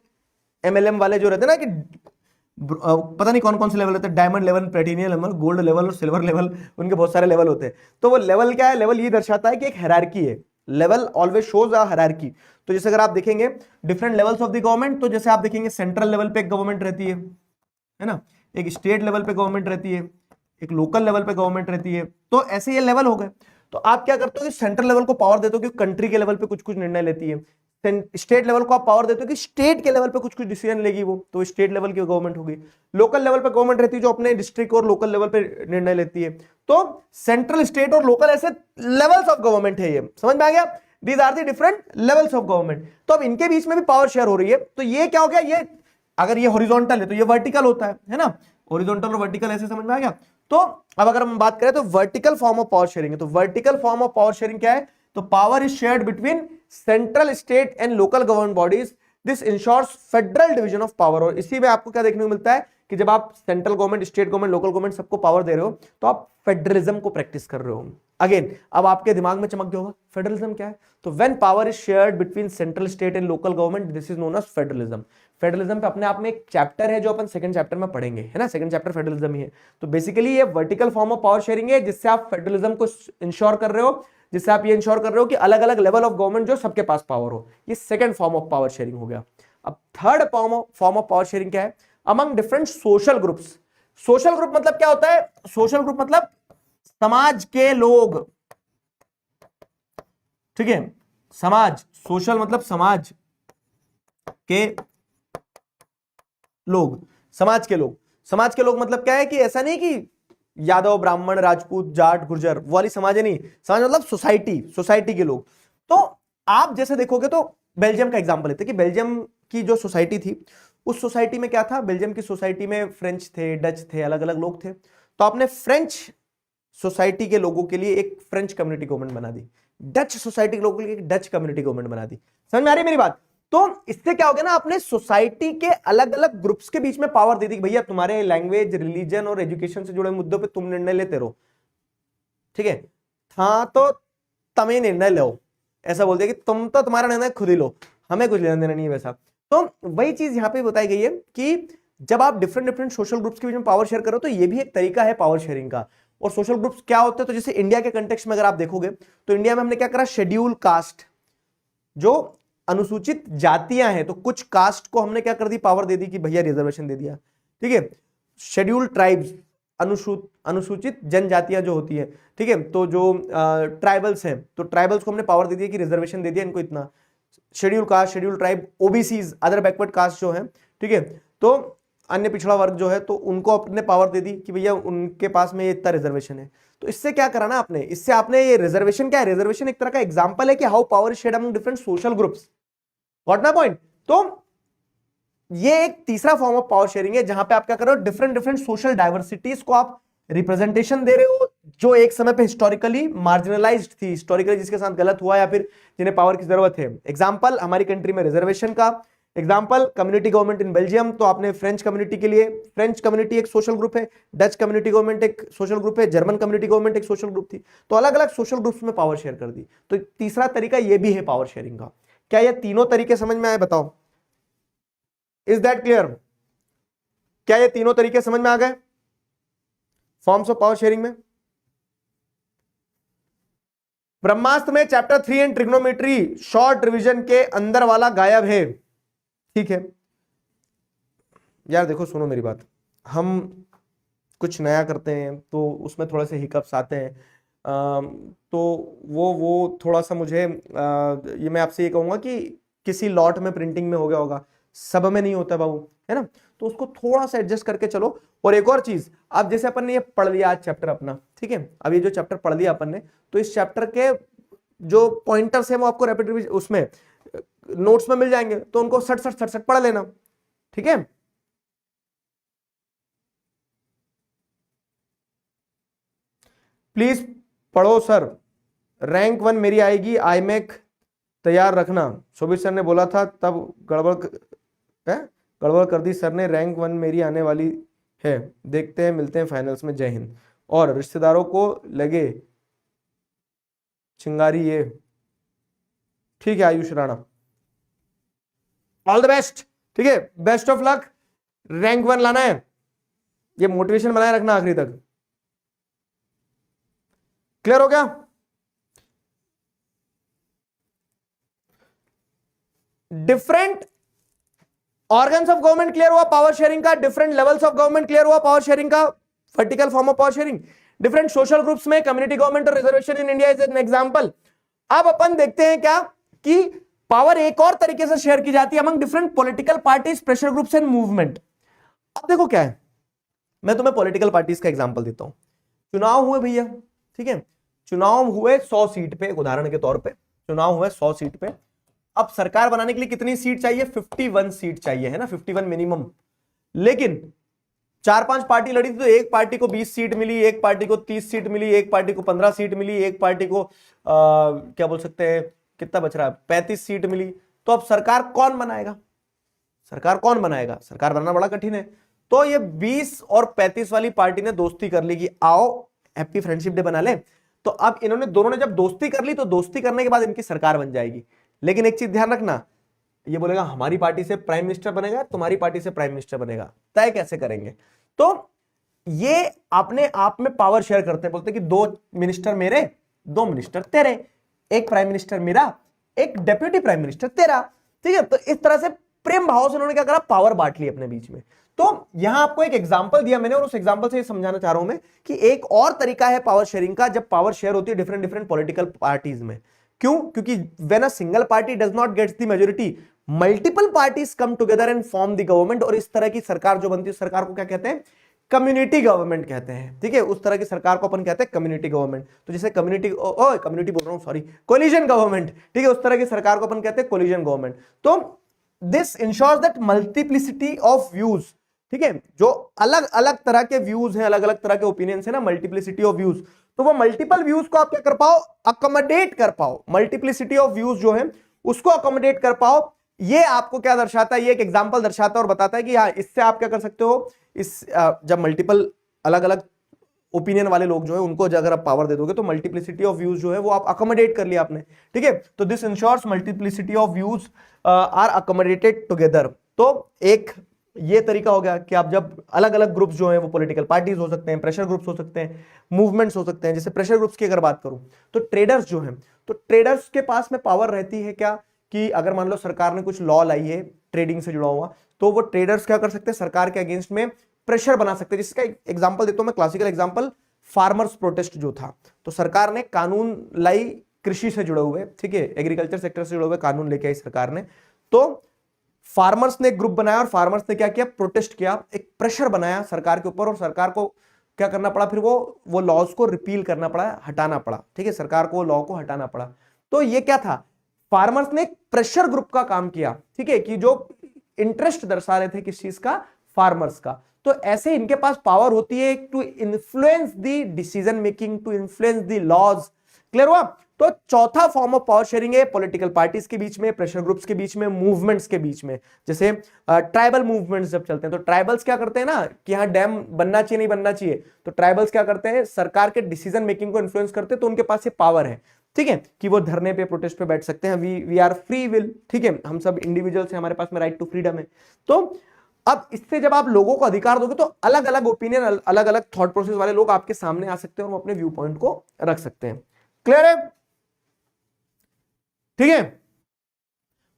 एमएलएम वाले जो रहते हैं ना कि पता नहीं कौन कौन से लेवल होते हैं, diamond level, platinum level, gold level और सिल्वर लेवल, उनके बहुत सारे लेवल होते हैं। तो वो लेवल क्या है? लेवल ये दर्शाता है कि एक हायरार्की है। Level always shows a hierarchy. तो जैसे अगर आप देखेंगे different levels of the government, तो जैसे आप देखेंगे सेंट्रल लेवल पे एक गवर्नमेंट रहती है ना, एक स्टेट लेवल पे गवर्नमेंट रहती है, एक लोकल लेवल पे गवर्नमेंट रहती है। तो ऐसे ये लेवल हो गए। तो आप क्या करते हो कि सेंट्रल लेवल को पावर देते हो कि कंट्री के लेवल पे कुछ कुछ निर्णय लेती है। स्टेट लेवल को आप पावर देते हो कि स्टेट के लेवल पे कुछ कुछ डिसीजन लेगी वो, तो स्टेट लेवल की गवर्नमेंट होगी। लोकल लेवल पे गवर्नमेंट रहती है जो अपने डिस्ट्रिक्ट और लोकल लेवल पे निर्णय लेती है। तो सेंट्रल, स्टेट और लोकल ऐसे लेवल्स ऑफ गवर्नमेंट है। ये समझ में आ गया? These are the different levels of government. तो अब इनके बीच में भी पावर शेयर हो रही है। तो ये क्या हो गया? ये अगर ये हॉरिजॉन्टल है तो ये वर्टिकल होता है ना, हॉरिजॉन्टल और वर्टिकल ऐसे समझ में आ गया। तो अब अगर हम बात करें तो vertical form of power sharing है। तो vertical form of power sharing क्या है? तो power is shared between central, state and local government bodies. This ensures federal division of power. और इसी में आपको क्या देखने को मिलता है कि जब आप central government, state government, local government सबको पावर दे रहे हो तो आप फेडरलिज्म को प्रैक्टिस कर रहे हो। अगेन अब आपके दिमाग में चमक गया होगा फेडरलिज्म क्या है। तो when power is shared between central, state and local government, this is known as federalism. Federalism पे अपने आप में एक चैप्टर है जो अपन सेकंड चैप्टर में पढ़ेंगे, है ना। सेकंड चैप्टर फेडरलिज्म ही है। तो बेसिकली ये vertical form of power sharing है जिससे आप फेडरलिज्म को इंश्योर कर रहे हो, जिससे आप ये इंश्योर कर रहे हो कि अलग अलग लेवल ऑफ गवर्नमेंट जो सबके पास पावर हो। ये second form of power sharing हो गया। अब third form of power sharing क्या है? Among different social groups. Social group मतलब क्या होता है? सोशल ग्रुप मतलब समाज के लोग, ठीक है। समाज, सोशल मतलब समाज के लोग, समाज के लोग। समाज के लोग मतलब क्या है कि ऐसा नहीं कि यादव, ब्राह्मण, राजपूत, जाट, गुर्जर वाली समाज है, नहीं। समाज मतलब सोसाइटी, सोसाइटी के लोग। तो आप जैसे देखोगे तो बेल्जियम का एग्जांपल लेते हैं कि बेल्जियम की जो सोसाइटी थी उस सोसाइटी में क्या था? बेल्जियम की सोसाइटी में फ्रेंच थे, डच थे, अलग अलग लोग थे। तो आपने फ्रेंच सोसाइटी के लोगों के लिए एक फ्रेंच कम्युनिटी गवर्नमेंट बना दी, डच सोसाइटी के लोगों के लिए एक डच कम्युनिटी गवर्नमेंट बना दी। समझ में आ रही है मेरी बात? तो इससे क्या हो गया ना, आपने सोसाइटी के अलग अलग ग्रुप्स के बीच में पावर दे दी। भैया तुम्हारे लैंग्वेज, रिलीजन और एजुकेशन से जुड़े मुद्दों पे तुम निर्णय लेते रहो, ठीक है। हाँ तो तुम्हें निर्णय लो, ऐसा बोल दिया कि तुम तो तुम्हारा निर्णय खुद ही लो, हमें कुछ लेना देना नहीं है वैसा। तो वही चीज यहां पे बताई गई है कि जब आप डिफरेंट डिफरेंट सोशल ग्रुप्स के बीच में पावर शेयर करो तो ये भी एक तरीका है पावर शेयरिंग का। और सोशल ग्रुप्स क्या होते हैं? तो जैसे इंडिया के कंटेक्स्ट में अगर आप देखोगे तो इंडिया में हमने क्या करा? शेड्यूल कास्ट, जो अनुसूचित जातियां हैं, तो कुछ कास्ट को हमने क्या कर दी? पावर दे दी कि भैया रिजर्वेशन दे दिया, ठीक है। शेड्यूल ट्राइब्स, अनुसूचित जनजातियां जो होती है, ठीक है। तो जो ट्राइबल्स हैं तो ट्राइबल्स को हमने पावर दे दिया कि रिजर्वेशन दे दिया इनको इतना। Schedule caste, schedule tribe, OBCs, other backward caste जो है, ठीक है, तो अन्य पिछड़ा वर्ग जो है, तो उनको अपने पावर दे दी कि भैया उनके पास में इतना रिजर्वेशन है। तो इससे क्या कराना आपने? इससे आपने ये रिजर्वेशन क्या है? रिजर्वेशन एक तरह का एग्जांपल है कि how power is shared among different social groups. What my point? तो ये एक तीसरा फॉर्म ऑफ पावर शेयरिंग है जहां पे आप क्या कर रहे हो? डिफरेंट डिफरेंट सोशल डाइवर्सिटीज को आप रिप्रेजेंटेशन दे रहे हो जो एक समय पे हिस्टोरिकली मार्जिनलाइज्ड थी, हिस्टोरिकली जिसके साथ गलत हुआ या फिर जिन्हें पावर की जरूरत है। एग्जांपल हमारी कंट्री में रिजर्वेशन का, example community government in Belgium. तो आपने फ्रेंच कम्युनिटी के लिए, फ्रेंच कम्युनिटी एक सोशल ग्रुप है, डच कम्युनिटी गवर्नमेंट एक सोशल ग्रुप है, जर्मन कम्युनिटी गवर्नमेंट एक सोशल ग्रुप थी। तो अलग अलग सोशल ग्रुप्स में पावर शेयर कर दी। तो तीसरा तरीका ये भी है पावर शेयरिंग का क्या ये तीनों तरीके समझ में आए? बताओ, इज दैट क्लियर? क्या ये तीनों तरीके समझ में आ गए फॉर्म्स ऑफ पावर शेयरिंग में? ब्रह्मास्त्र में chapter 3 and trigonometry short revision के अंदर वाला गायब है, ठीक है यार। देखो सुनो मेरी बात, हम कुछ नया करते हैं तो उसमें थोड़े से हिकअप्स आते हैं, तो वो थोड़ा सा मुझे ये मैं आपसे ये कहूंगा कि किसी लॉट में प्रिंटिंग में हो गया होगा, सब में नहीं होता बाबू, है ना, तो उसको थोड़ा सा एडजस्ट करके चलो। और एक और चीज, अब जैसे अपन ने ये पढ़ लिया आज चैप्टर अपना, ठीक है, अब ये जो चैप्टर पढ़ लिया अपन ने, तो इस चैप्टर के जो पॉइंटर्स है वो आपको रैपिड रिवीजन उसमें नोट्स में मिल जाएंगे, तो उनको सट सट सट सट पढ़ लेना, ठीक है। प्लीज पढ़ो सर, रैंक 1 मेरी आएगी, आईमेक तैयार रखना, शोभित सर ने बोला था तब गड़बड़ कर दी सर ने, रैंक 1 मेरी आने वाली है, देखते हैं मिलते हैं फाइनल्स में, जय हिंद। और रिश्तेदारों को लगे चिंगारी ये, ठीक है Ayush Rana, all the best, ठीक है, बेस्ट ऑफ लक, रैंक 1 लाना है, ये मोटिवेशन बनाए रखना आखिरी तक। क्लियर हो गया? Different organs of government clear हुआ पावर शेयरिंग का, different levels of government clear हुआ पावर शेयरिंग का, vertical form of power sharing, different social groups में कम्युनिटी गवर्नमेंट और reservation in India is an example. अब अपन देखते हैं क्या कि पावर एक और तरीके से शेयर की जाती है among different political parties, pressure groups and movement. अब देखो क्या है, मैं तुम्हें पॉलिटिकल पार्टीज का एग्जांपल देता हूं। चुनाव हुए भैया, ठीक है, चुनाव हुए 100 सीट पे, उदाहरण के तौर पे चुनाव हुए 100 सीट पे। अब सरकार बनाने के लिए कितनी सीट चाहिए? 51 सीट चाहिए, है ना, 51 मिनिमम। लेकिन 4-5 पार्टी लड़ी थी, तो एक पार्टी को 20 सीट मिली, एक पार्टी को 30 सीट मिली, एक पार्टी को 15 सीट मिली, एक पार्टी को क्या बोल सकते हैं, कितना बच रहा है, 35 सीट मिली। तो अब सरकार कौन बनाएगा? सरकार कौन बनाएगा? सरकार बनाना बड़ा कठिन है। तो ये 20 और 35 वाली पार्टी ने दोस्ती कर ली कि आओ हैप्पी फ्रेंडशिप डे बना ले। तो अब इन्होंने दोनों ने जब दोस्ती कर ली, तो दोस्ती करने के बाद इनकी सरकार बन जाएगी। लेकिन एक चीज ध्यान रखना, ये बोलेगा हमारी पार्टी से प्राइम मिनिस्टर बनेगा, तुम्हारी पार्टी से प्राइम मिनिस्टर बनेगा, तय कैसे करेंगे? तो ये अपने आप में पावर शेयर करते हैं, बोलते हैं कि 2 मिनिस्टर मेरे, 2 मिनिस्टर तेरे, एक प्राइम मिनिस्टर मेरा, एक डेप्यूटी प्राइम मिनिस्टर तेरा, ठीक है। तो इस तरह से प्रेम भाव से उन्होंने क्या करा, पावर बांट ली अपने बीच में। तो यहां आपको एक एग्जांपल दिया मैंने, और उस एग्जांपल से ये समझाना चाह रहा हूं मैं कि एक और तरीका है पावर शेयरिंग का, जब पावर शेयर होती है डिफरेंट डिफरेंट पॉलिटिकल पार्टीज में। क्यों? क्योंकि when a single party does not gets the majority, multiple parties come together and form the government. और इस तरह की सरकार जो बनती है, सरकार को क्या कहते हैं? कम्युनिटी गवर्नमेंट कहते हैं, ठीक है। उस तरह की सरकार को अपन कहते हैं कम्युनिटी गवर्नमेंट। तो जैसे कम्युनिटी बोल रहा हूं, सॉरी, कोलिजन गवर्नमेंट, ठीक है, उस तरह की सरकार को अपन कहते हैं कोलिजन गवर्नमेंट। तो this ensures that multiplicity of views, ठीक है, जो अलग अलग तरह के व्यूज हैं, अलग अलग तरह के ओपिनियंस है ना, मल्टीप्लिसिटी ऑफ व्यूज, तो वो मल्टीपल व्यूज को आप क्या कर पाओ, अकोमोडेट कर पाओ, मल्टीप्लिसिटी ऑफ व्यूज जो है उसको अकोमोडेट कर पाओ। ये आपको क्या दर्शाता है? ये एक एग्जांपल दर्शाता है और बताता है कि हाँ, इससे आप क्या कर सकते हो, इस जब मल्टीपल अलग अलग ओपिनियन वाले लोग जो है उनको अगर आप पावर दे दोगे, तो मल्टीप्लिसिटी ऑफ व्यूज जो है वो आप अकोमोडेट कर लिया आपने, ठीक है। तो this ensures multiplicity of views are accommodated together. तो एक ये तरीका हो गया कि आप जब अलग अलग ग्रुप्स जो हैं, वो पॉलिटिकल पार्टीज हो सकते हैं, प्रेशर ग्रुप्स हो सकते हैं, मूवमेंट्स हो सकते हैं। जैसे प्रेशर ग्रुप्स की अगर बात करूं, तो ट्रेडर्स जो हैं, तो ट्रेडर्स के पास में पावर रहती है क्या कि अगर मान लो सरकार ने कुछ लॉ लाई है ट्रेडिंग से जुड़ा हुआ, तो वो ट्रेडर्स क्या कर सकते हैं, सरकार के अगेंस्ट में प्रेशर बना सकते हैं। जिसका एग्जांपल देता हूं मैं, क्लासिकल एग्जांपल, फार्मर्स प्रोटेस्ट जो था, तो सरकार ने कानून लाई कृषि से जुड़े हुए, ठीक है, एग्रीकल्चर सेक्टर से जुड़े हुए कानून लेके आई सरकार ने। तो फार्मर्स ने एक ग्रुप बनाया और फार्मर्स ने क्या किया, प्रोटेस्ट किया, एक प्रेशर बनाया सरकार के ऊपर, और सरकार को क्या करना पड़ा, फिर वो लॉज को रिपील करना पड़ा, हटाना पड़ा, ठीक है, सरकार को लॉ को हटाना पड़ा। तो ये क्या था, फार्मर्स ने एक प्रेशर ग्रुप का काम किया, ठीक है, कि जो इंटरेस्ट दर्शा रहे थे किस चीज का, फार्मर्स का। तो ऐसे इनके पास पावर होती है to influence the decision making, to influence the laws. Clear हुआ? तो चौथा फॉर्म ऑफ पावर शेयरिंग है पॉलिटिकल पार्टीज के बीच में, प्रेशर ग्रुप्स के बीच में, मूवमेंट्स के बीच में। जैसे ट्राइबल मूवमेंट्स जब चलते हैं, तो ट्राइबल्स क्या करते हैं ना कि यहाँ डैम बनना चाहिए नहीं बनना चाहिए, तो ट्राइबल्स क्या करते हैं, सरकार के डिसीजन मेकिंग को इन्फ्लुएंस करते हैं, तो उनके पास ये पावर है। ठीक है, कि वो धरने पे प्रोटेस्ट पे बैठ सकते हैं, वी आर फ्री विल, ठीक है, हम सब इंडिविजुअल्स हैं, हमारे पास में राइट टू फ्रीडम है। तो अब इससे जब आप लोगों को अधिकार दोगे तो अलग अलग ओपिनियन, अलग अलग थॉट प्रोसेस वाले लोग आपके सामने आ सकते हैं और वो अपने व्यू पॉइंट को रख सकते हैं। क्लियर है? ठीक है।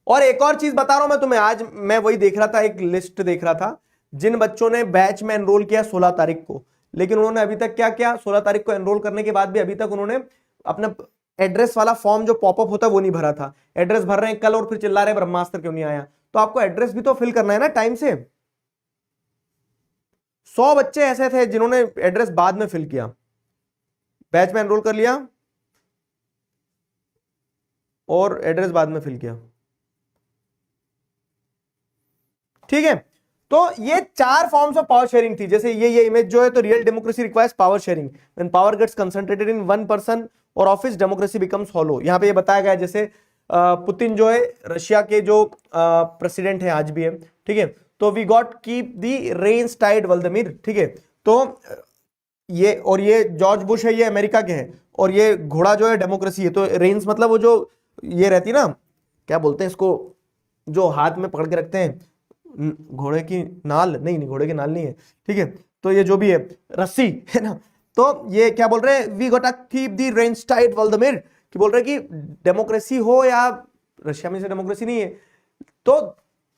और एक और चीज बता रहा हूं मैं तुम्हें, आज मैं वही देख रहा था, एक लिस्ट देख रहा था, जिन बच्चों ने बैच में एनरोल किया 16 तारीख को, लेकिन उन्होंने अभी तक क्या किया, 16 तारीख को एनरोल करने के बाद भी अभी तक उन्होंने अपना एड्रेस वाला फॉर्म जो पॉपअप होता है वो नहीं भरा था। एड्रेस भर रहे हैं कल और फिर चिल्ला रहे हैं ब्रह्मास्त्र क्यों नहीं आया। तो आपको एड्रेस भी तो फिल करना है ना टाइम से। 100 बच्चे ऐसे थे जिन्होंने एड्रेस बाद में फिल किया, बैच में एनरोल कर लिया और एड्रेस बाद में फिल किया। ठीक है, तो ये 4 फॉर्म्स ऑफ पावर शेयरिंग थी। जैसे ये इमेज जो है, तो real democracy requires power sharing, when power gets concentrated in one person और ऑफिस डेमोक्रेसी बिकम्स हॉलो। यहां पे ये बताया गया, जैसे पुतिन जो है रशिया के जो प्रेसिडेंट है आज भी है, ठीक है, तो we got keep the reins tight Vladimir, ठीक है, तो ये, और ये जॉर्ज बुश है, ये अमेरिका के हैं, और ये घोड़ा जो है डेमोक्रेसी है। तो रेन्स मतलब वो जो ये रहती ना, क्या बोलते हैं इसको, जो हाथ में पकड़ के रखते हैं, घोड़े की नाल नहीं, घोड़े की नाल नहीं है, ठीक है, तो ये जो भी है रस्सी है ना, तो ये क्या बोल रहे हैं, we gotta keep the reins tight Vladimir, कि बोल रहे हैं कि डेमोक्रेसी हो या रशिया में से डेमोक्रेसी नहीं है, तो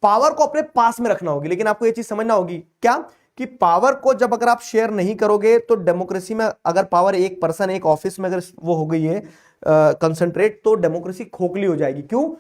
पावर को अपने पास में रखना होगी। लेकिन आपको ये चीज समझना होगी क्या, कि पावर को जब अगर आप शेयर नहीं करोगे तो डेमोक्रेसी में अगर पावर एक पर्सन एक ऑफिस में अगर वो हो गई है कंसंट्रेट, तो डेमोक्रेसी खोखली हो जाएगी। क्यों?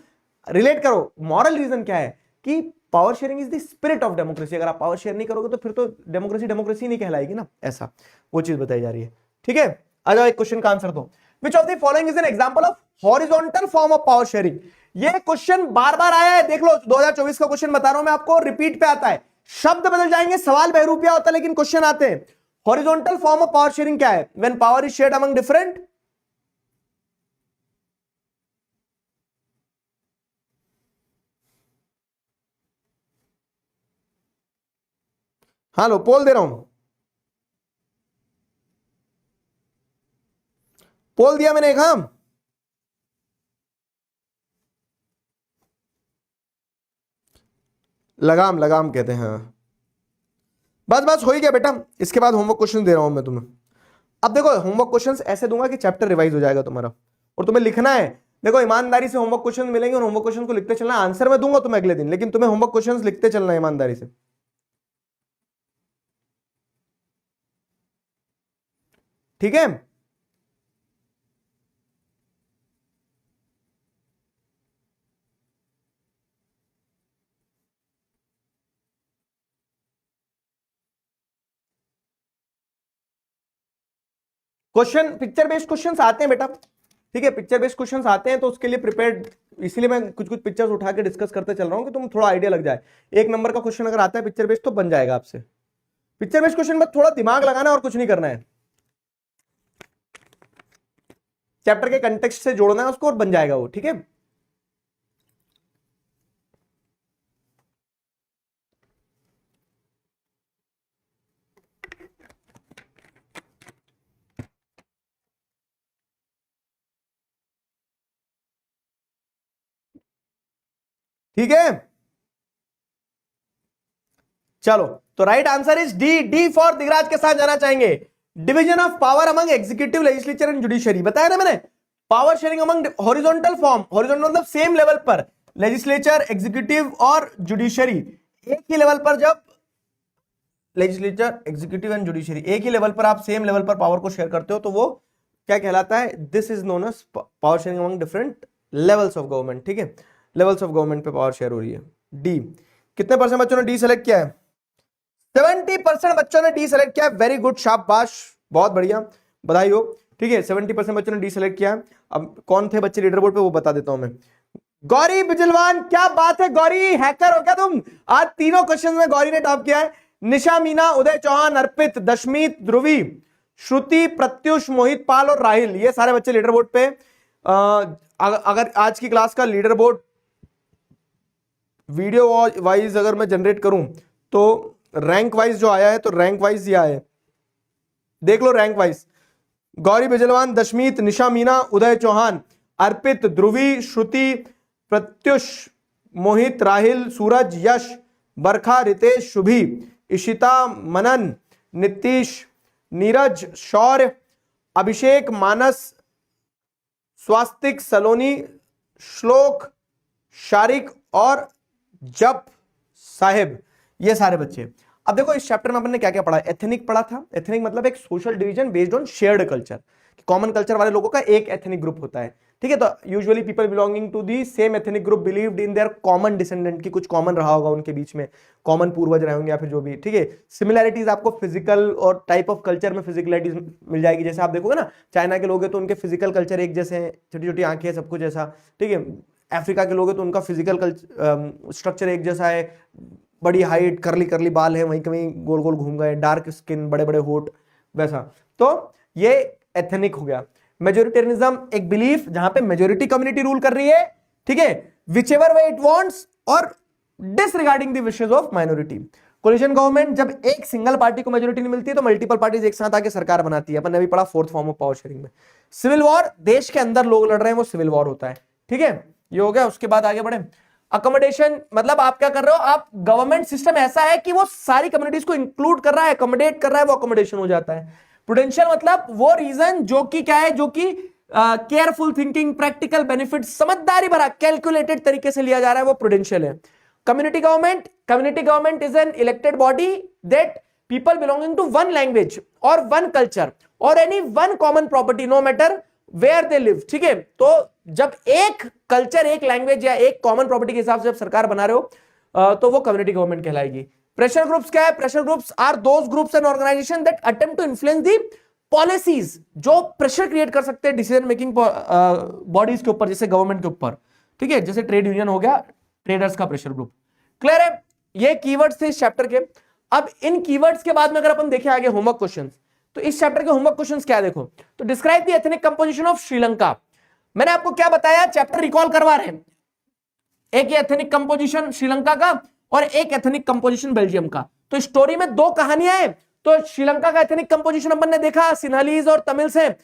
रिलेट करो, मॉरल रीजन क्या है कि power sharing is the spirit of democracy. अगर आप पावर शेयर नहीं करोगे तो फिर तो डेमोक्रेसी डेमोक्रेसी नहीं कहलाएगी ना, ऐसा वो चीज बताई जा रही है। ठीक है, आ जाओ एक क्वेश्चन का आंसर दो। विच of the following is an example of horizontal form of power sharing. ये क्वेश्चन बार बार आया है, देख लो 2024 का क्वेश्चन बता रहा हूं मैं आपको, रिपीट पे आता है, शब्द बदल जाएंगे, सवाल बहरूपिया होता है लेकिन क्वेश्चन आते हैं। Horizontal form of power sharing क्या है? When power is shared among different, हाँ लो पोल दे रहा हूं, पोल दिया मैंने एक, हाँ लगाम, लगाम कहते हैं, हाँ बस बस हो ही गया बेटा, इसके बाद होमवर्क क्वेश्चन दे रहा हूं मैं तुम्हें। अब देखो होमवर्क क्वेश्चंस ऐसे दूंगा कि चैप्टर रिवाइज हो जाएगा तुम्हारा, और तुम्हें लिखना है। देखो ईमानदारी से होमवर्क क्वेश्चन मिलेंगे और होमवर्क क्वेश्चन को लिखते चलना, आंसर मैं दूंगा तुम्हें अगले दिन, लेकिन तुम्हें होमवर्क क्वेश्चंस लिखते चलना है ईमानदारी से। ठीक है, क्वेश्चन पिक्चर बेस्ड क्वेश्चंस आते हैं बेटा, ठीक है, पिक्चर बेस्ड क्वेश्चंस आते हैं, तो उसके लिए प्रिपेयर्ड, इसीलिए मैं कुछ कुछ पिक्चर्स उठा के डिस्कस करते चल रहा हूं कि तुम थोड़ा आइडिया लग जाए। एक नंबर का क्वेश्चन अगर आता है पिक्चर बेस्ड तो बन जाएगा आपसे। पिक्चर बेस्ड क्वेश्चन में थोड़ा दिमाग लगाना है और कुछ नहीं करना है, चैप्टर के कंटेक्स्ट से जोड़ना है उसको और बन जाएगा वो। ठीक है, ठीक है, चलो तो right answer is D, D for Digraj के साथ जाना चाहेंगे। Division of power among executive, legislature and judiciary, बताया ना मैंने, power sharing among horizontal form, horizontal मतलब सेम लेवल पर, लेजिस्लेचर एग्जीक्यूटिव और जुडिशरी एक ही लेवल पर, जब लेजिस्लेचर एग्जीक्यूटिव एंड जुडिशरी एक ही लेवल पर आप सेम लेवल पर पावर को शेयर करते हो तो वो क्या कहलाता है? This is known as power sharing among different levels of government. ठीक है, लेवल्स ऑफ गवर्नमेंट पे पावर शेयर हो रही है। डी, कितने परसेंट बच्चों ने डी सेलेक्ट किया है? 70% बच्चों ने डी सेलेक्ट किया है, वेरी गुड, शाबाश, बहुत बढ़िया, बधाई हो। ठीक है, 70% बच्चों ने डी सेलेक्ट किया है। अब कौन थे बच्चे लीडर बोर्ड पे वो बता देता हूं मैं। गौरी बिजलवान, क्या बात है गौरी, हैकर हो क्या तुम? आज तीनों क्वेश्चन में गौरी ने टॉप किया है। निशा, मीना, उदय चौहान, अर्पित, दशमीत, ध्रुवी, श्रुति, प्रत्युष, मोहित पाल और राहिल, ये सारे बच्चे लीडर बोर्ड पे। अगर आज की क्लास का लीडर बोर्ड वीडियो वाइज अगर मैं जनरेट करूं तो रैंक वाइज जो आया है, तो रैंक वाइज ये आया है, देख लो रैंक वाइज। गौरी बिजलवान, दशमीत, निशा मीना, उदय चौहान, अर्पित, ध्रुवी, श्रुति, प्रत्युष, मोहित, राहिल, सूरज, यश, बरखा, रितेश, शुभी, इशिता, मनन, नीतीश, नीरज, शौर्य, अभिषेक, मानस, स्वास्तिक, सलोनी, श्लोक, शारिक और जप साहिब, ये सारे बच्चे। अब देखो इस चैप्टर में अपन ने क्या क्या पढ़ा। एथनिक पढ़ा था। एथनिक मतलब एक social division based on shared culture. Common culture वाले लोगों का एक एथनिक ग्रुप होता है, ठीक है। तो usually people belonging to the same ethnic group believed in their common descendant, की कुछ कॉमन रहा होगा उनके बीच में, कॉमन पूर्वज रहे होंगे या फिर जो भी, ठीक है। सिमिलैरिटीज आपको फिजिकल और टाइप ऑफ कल्चर में फिजिकलिटीज मिल जाएगी। जैसे आप देखोगे ना, चाइना के लोग हैं तो उनके फिजिकल कल्चर एक जैसे हैं, छोटी छोटी आंखें, सब कुछ ऐसा, ठीक है। अफ्रीका के लोग हैं तो उनका फिजिकल स्ट्रक्चर एक जैसा है, बड़ी हाइट, करली करली बाल है, वहीं कहीं गोल गोल घूम गए, डार्क स्किन, बड़े बड़े होठ, वैसा। तो ये एथनिक हो गया। मेजोरिटेरियनिज्म एक बिलीफ जहां पे मेजोरिटी कम्युनिटी रूल कर रही है, ठीक है, which ever way it wants, और disregarding the wishes of minority. Coalition government, जब एक सिंगल पार्टी को मेजोरिटी नहीं मिलती है तो मल्टीपल पार्टीज एक साथ आके सरकार बनाती है। अपन ने भी पढ़ा fourth form of power sharing में। सिविल वॉर, देश के अंदर लोग लड़ रहे हैं, वो सिविल वॉर होता है, ठीक है। ये हो गया। उसके बाद आगे बढ़े। अकोमोडेशन मतलब आप क्या कर रहे हो, आप गवर्नमेंट सिस्टम ऐसा है कि वो सारी कम्युनिटीज को इंक्लूड कर रहा है, अकोमोडेट कर रहा है, वो अकोमोडेशन हो जाता है। प्रुडेंशियल मतलब वो रीजन जो कि क्या है, जो कि केयरफुल थिंकिंग, प्रैक्टिकल बेनिफिट, समझदारी भरा, कैलकुलेटेड तरीके से लिया जा रहा है, वो प्रुडेंशियल है। Community government is an elected body that people belonging to one language or one culture or any one common property no matter where they live, ठीक है। तो जब एक कल्चर, एक लैंग्वेज या एक कॉमन प्रॉपर्टी के हिसाब से जब सरकार बना रहे हो तो वो कम्युनिटी गवर्नमेंट कहलाएगी। प्रेशर ग्रुप्स क्या है? Pressure groups are those groups and organisation that attempt to influence the policies, जो प्रेशर क्रिएट कर सकते हैं डिसीजन मेकिंग बॉडीज के ऊपर, जैसे गवर्नमेंट के ऊपर, ठीक है। जैसे ट्रेड यूनियन हो गया, ट्रेडर्स का प्रेशर ग्रुप। क्लियर है? ये कीवर्ड्स थे इस चैप्टर के। अब इन कीवर्ड्स के बाद में अगर अपन देखें आगे होमवर्क क्वेश्चंस, तो इस चैप्टर के होमवर्क क्वेश्चंस क्या है देखो। तो describe the ethnic composition of Sri Lanka. मैंने आपको क्या बताया, चैप्टर रिकॉल करवा रहे हैं। एक एथनिक कंपोजिशन श्रीलंका का और एक एथनिक कंपोजिशन बेल्जियम का। तो स्टोरी में दो कहानियां हैं। तो श्रीलंका का एथनिक कंपोजिशन अपन ने देखा, सिन्हालीज और तमिल्स हैं,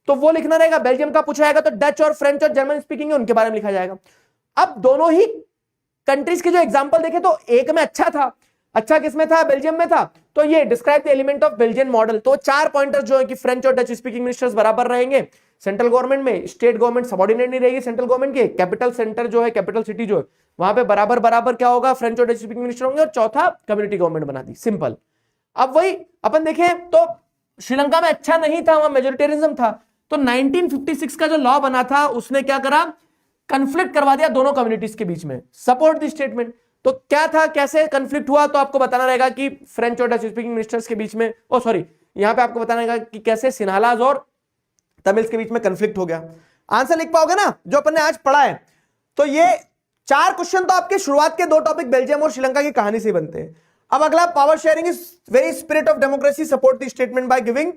तो वो लिखना रहेगा। बेल्जियम का पूछा जाएगा तो डच और फ्रेंच और जर्मन स्पीकिंग है, उनके बारे में लिखा जाएगा। अब दोनों ही कंट्रीज के जो एग्जाम्पल देखे तो एक में अच्छा था, अच्छा किसमें था? बेल्जियम में था। तो ये describe the element of Belgian model, तो चार पॉइंटर्स जो है कि फ्रेंच और डच स्पीकिंग मिनिस्टर्स बराबर रहेंगे सेंट्रल गवर्नमेंट में, स्टेट गवर्नमेंट सबऑर्डिनेट नहीं रहेगी सेंट्रल गवर्नमेंट के, कैपिटल सेंटर जो है, कैपिटल सिटी जो है वहां पे बराबर बराबर क्या होगा, फ्रेंच और डच स्पीकिंग मिनिस्टर होंगे, और चौथा कम्युनिटी गवर्नमेंट बना दी। सिंपल। अब वही अपन देखें तो श्रीलंका में अच्छा नहीं था, वहां मेजोरिटेरिज्म था। तो 1956 का जो लॉ बना था उसने क्या करा, कंफ्लिक्ट करवा दिया दोनों कम्युनिटीज के बीच में, सपोर्ट द स्टेटमेंट। तो क्या था, कैसे कंफ्लिक्ट हुआ, तो आपको बताना रहेगा कि फ्रेंच और डच स्पीकिंग मिनिस्टर्स के बीच में, ओ सॉरी, यहां पे आपको बताना रहेगा कि कैसे सिन्हालाज और तमिल्स के बीच में कंफ्लिक्ट हो गया। आंसर लिख पाओगे ना जो अपन ने आज पढ़ा है? तो ये चार क्वेश्चन तो आपके शुरुआत के दो टॉपिक बेल्जियम और श्रीलंका की कहानी से बनते हैं। अब अगला, power sharing is very spirit of democracy, support the statement by giving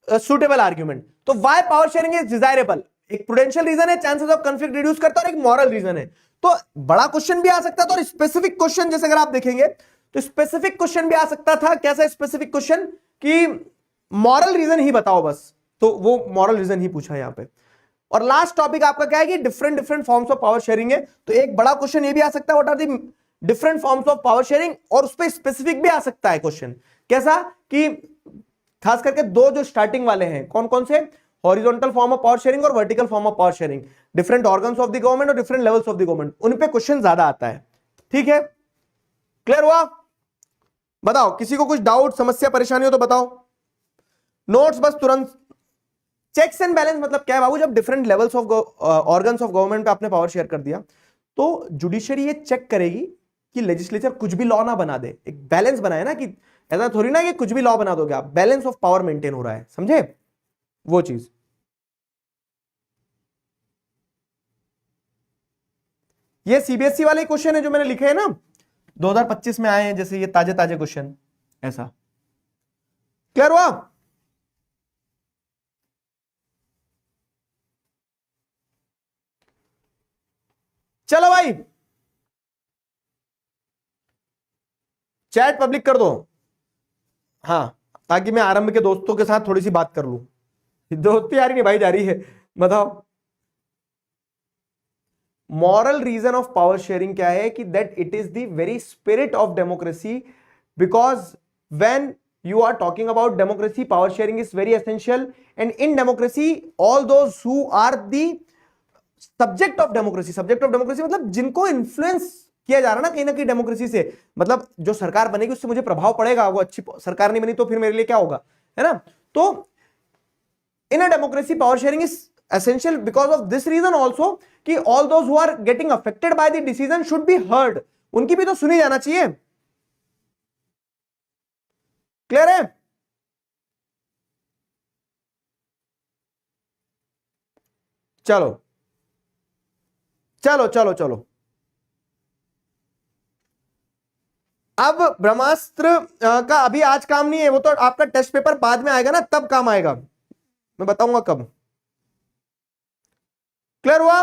suitable argument. तो why power sharing is desirable, एक प्रुडेंशियल रीजन है, चांसेस ऑफ कंफ्लिक्ट रिड्यूस करता है, और एक मॉरल रीजन है। तो बड़ा क्वेश्चन भी आ सकता था और स्पेसिफिक क्वेश्चन, जैसे अगर आप देखेंगे तो स्पेसिफिक क्वेश्चन भी आ सकता था। कैसा स्पेसिफिक क्वेश्चन कि मॉरल रीजन ही बताओ बस, तो वो मॉरल रीजन ही पूछा यहां पे। और लास्ट टॉपिक आपका क्या है कि different forms of power sharing है। तो एक बड़ा क्वेश्चन ये भी आ सकता है, what are the different forms of power sharing, और उस पर स्पेसिफिक भी आ सकता है क्वेश्चन। कैसा कि खास करके दो जो स्टार्टिंग वाले हैं, कौन कौन से, horizontal form of power sharing और vertical form of power sharing, different organs of the government और different levels of the government, उन पे क्वेश्चन ज्यादा आता है। ठीक है, क्लियर हुआ? बताओ, किसी को कुछ डाउट, समस्या, परेशानी हो तो बताओ। नोट्स बस तुरंत। चेक्स एंड बैलेंस मतलब क्या है बाबू? जब different levels of organs of government पे आपने पावर शेयर कर दिया तो जुडिशरी ये चेक करेगी कि लेजिस्लेचर कुछ भी लॉ ना बना दे। एक बैलेंस बनाए ना, कि ऐसा थोड़ी ना कि कुछ भी लॉ बना दोगे आप, बैलेंस ऑफ पावर मेंटेन हो रहा है, समझे वो चीज। ये सीबीएसई वाले क्वेश्चन है जो मैंने लिखे हैं ना, 2025 में आए हैं, जैसे ये ताजे ताजे क्वेश्चन ऐसा। क्लियर हुआ? चलो भाई, चैट पब्लिक कर दो, हाँ, ताकि मैं आरंभ के दोस्तों के साथ थोड़ी सी बात कर लूं। दोस्ती यारी निभाई जा रही है, बताओ। Moral reason of power sharing क्या है कि that it is the very spirit of democracy, because when you are talking about democracy, power sharing is very essential, and in democracy all those who are the subject of democracy मतलब जिनको इन्फ्लुएंस किया जा रहा ना कहीं डेमोक्रेसी से, मतलब जो सरकार बनेगी उससे मुझे प्रभाव पड़ेगा, वो अच्छी सरकार नहीं बनी तो फिर मेरे लिए क्या होगा, है ना। तो in a democracy power sharing is essential because of this reason also कि all those who are getting affected by the decision should be heard, उनकी भी तो सुनी जाना चाहिए। क्लियर है? चलो चलो चलो चलो, अब ब्रह्मास्त्र का अभी आज काम नहीं है, वो तो आपका टेस्ट पेपर बाद में आएगा ना, तब काम आएगा, मैं बताऊंगा कब। क्लियर हुआ?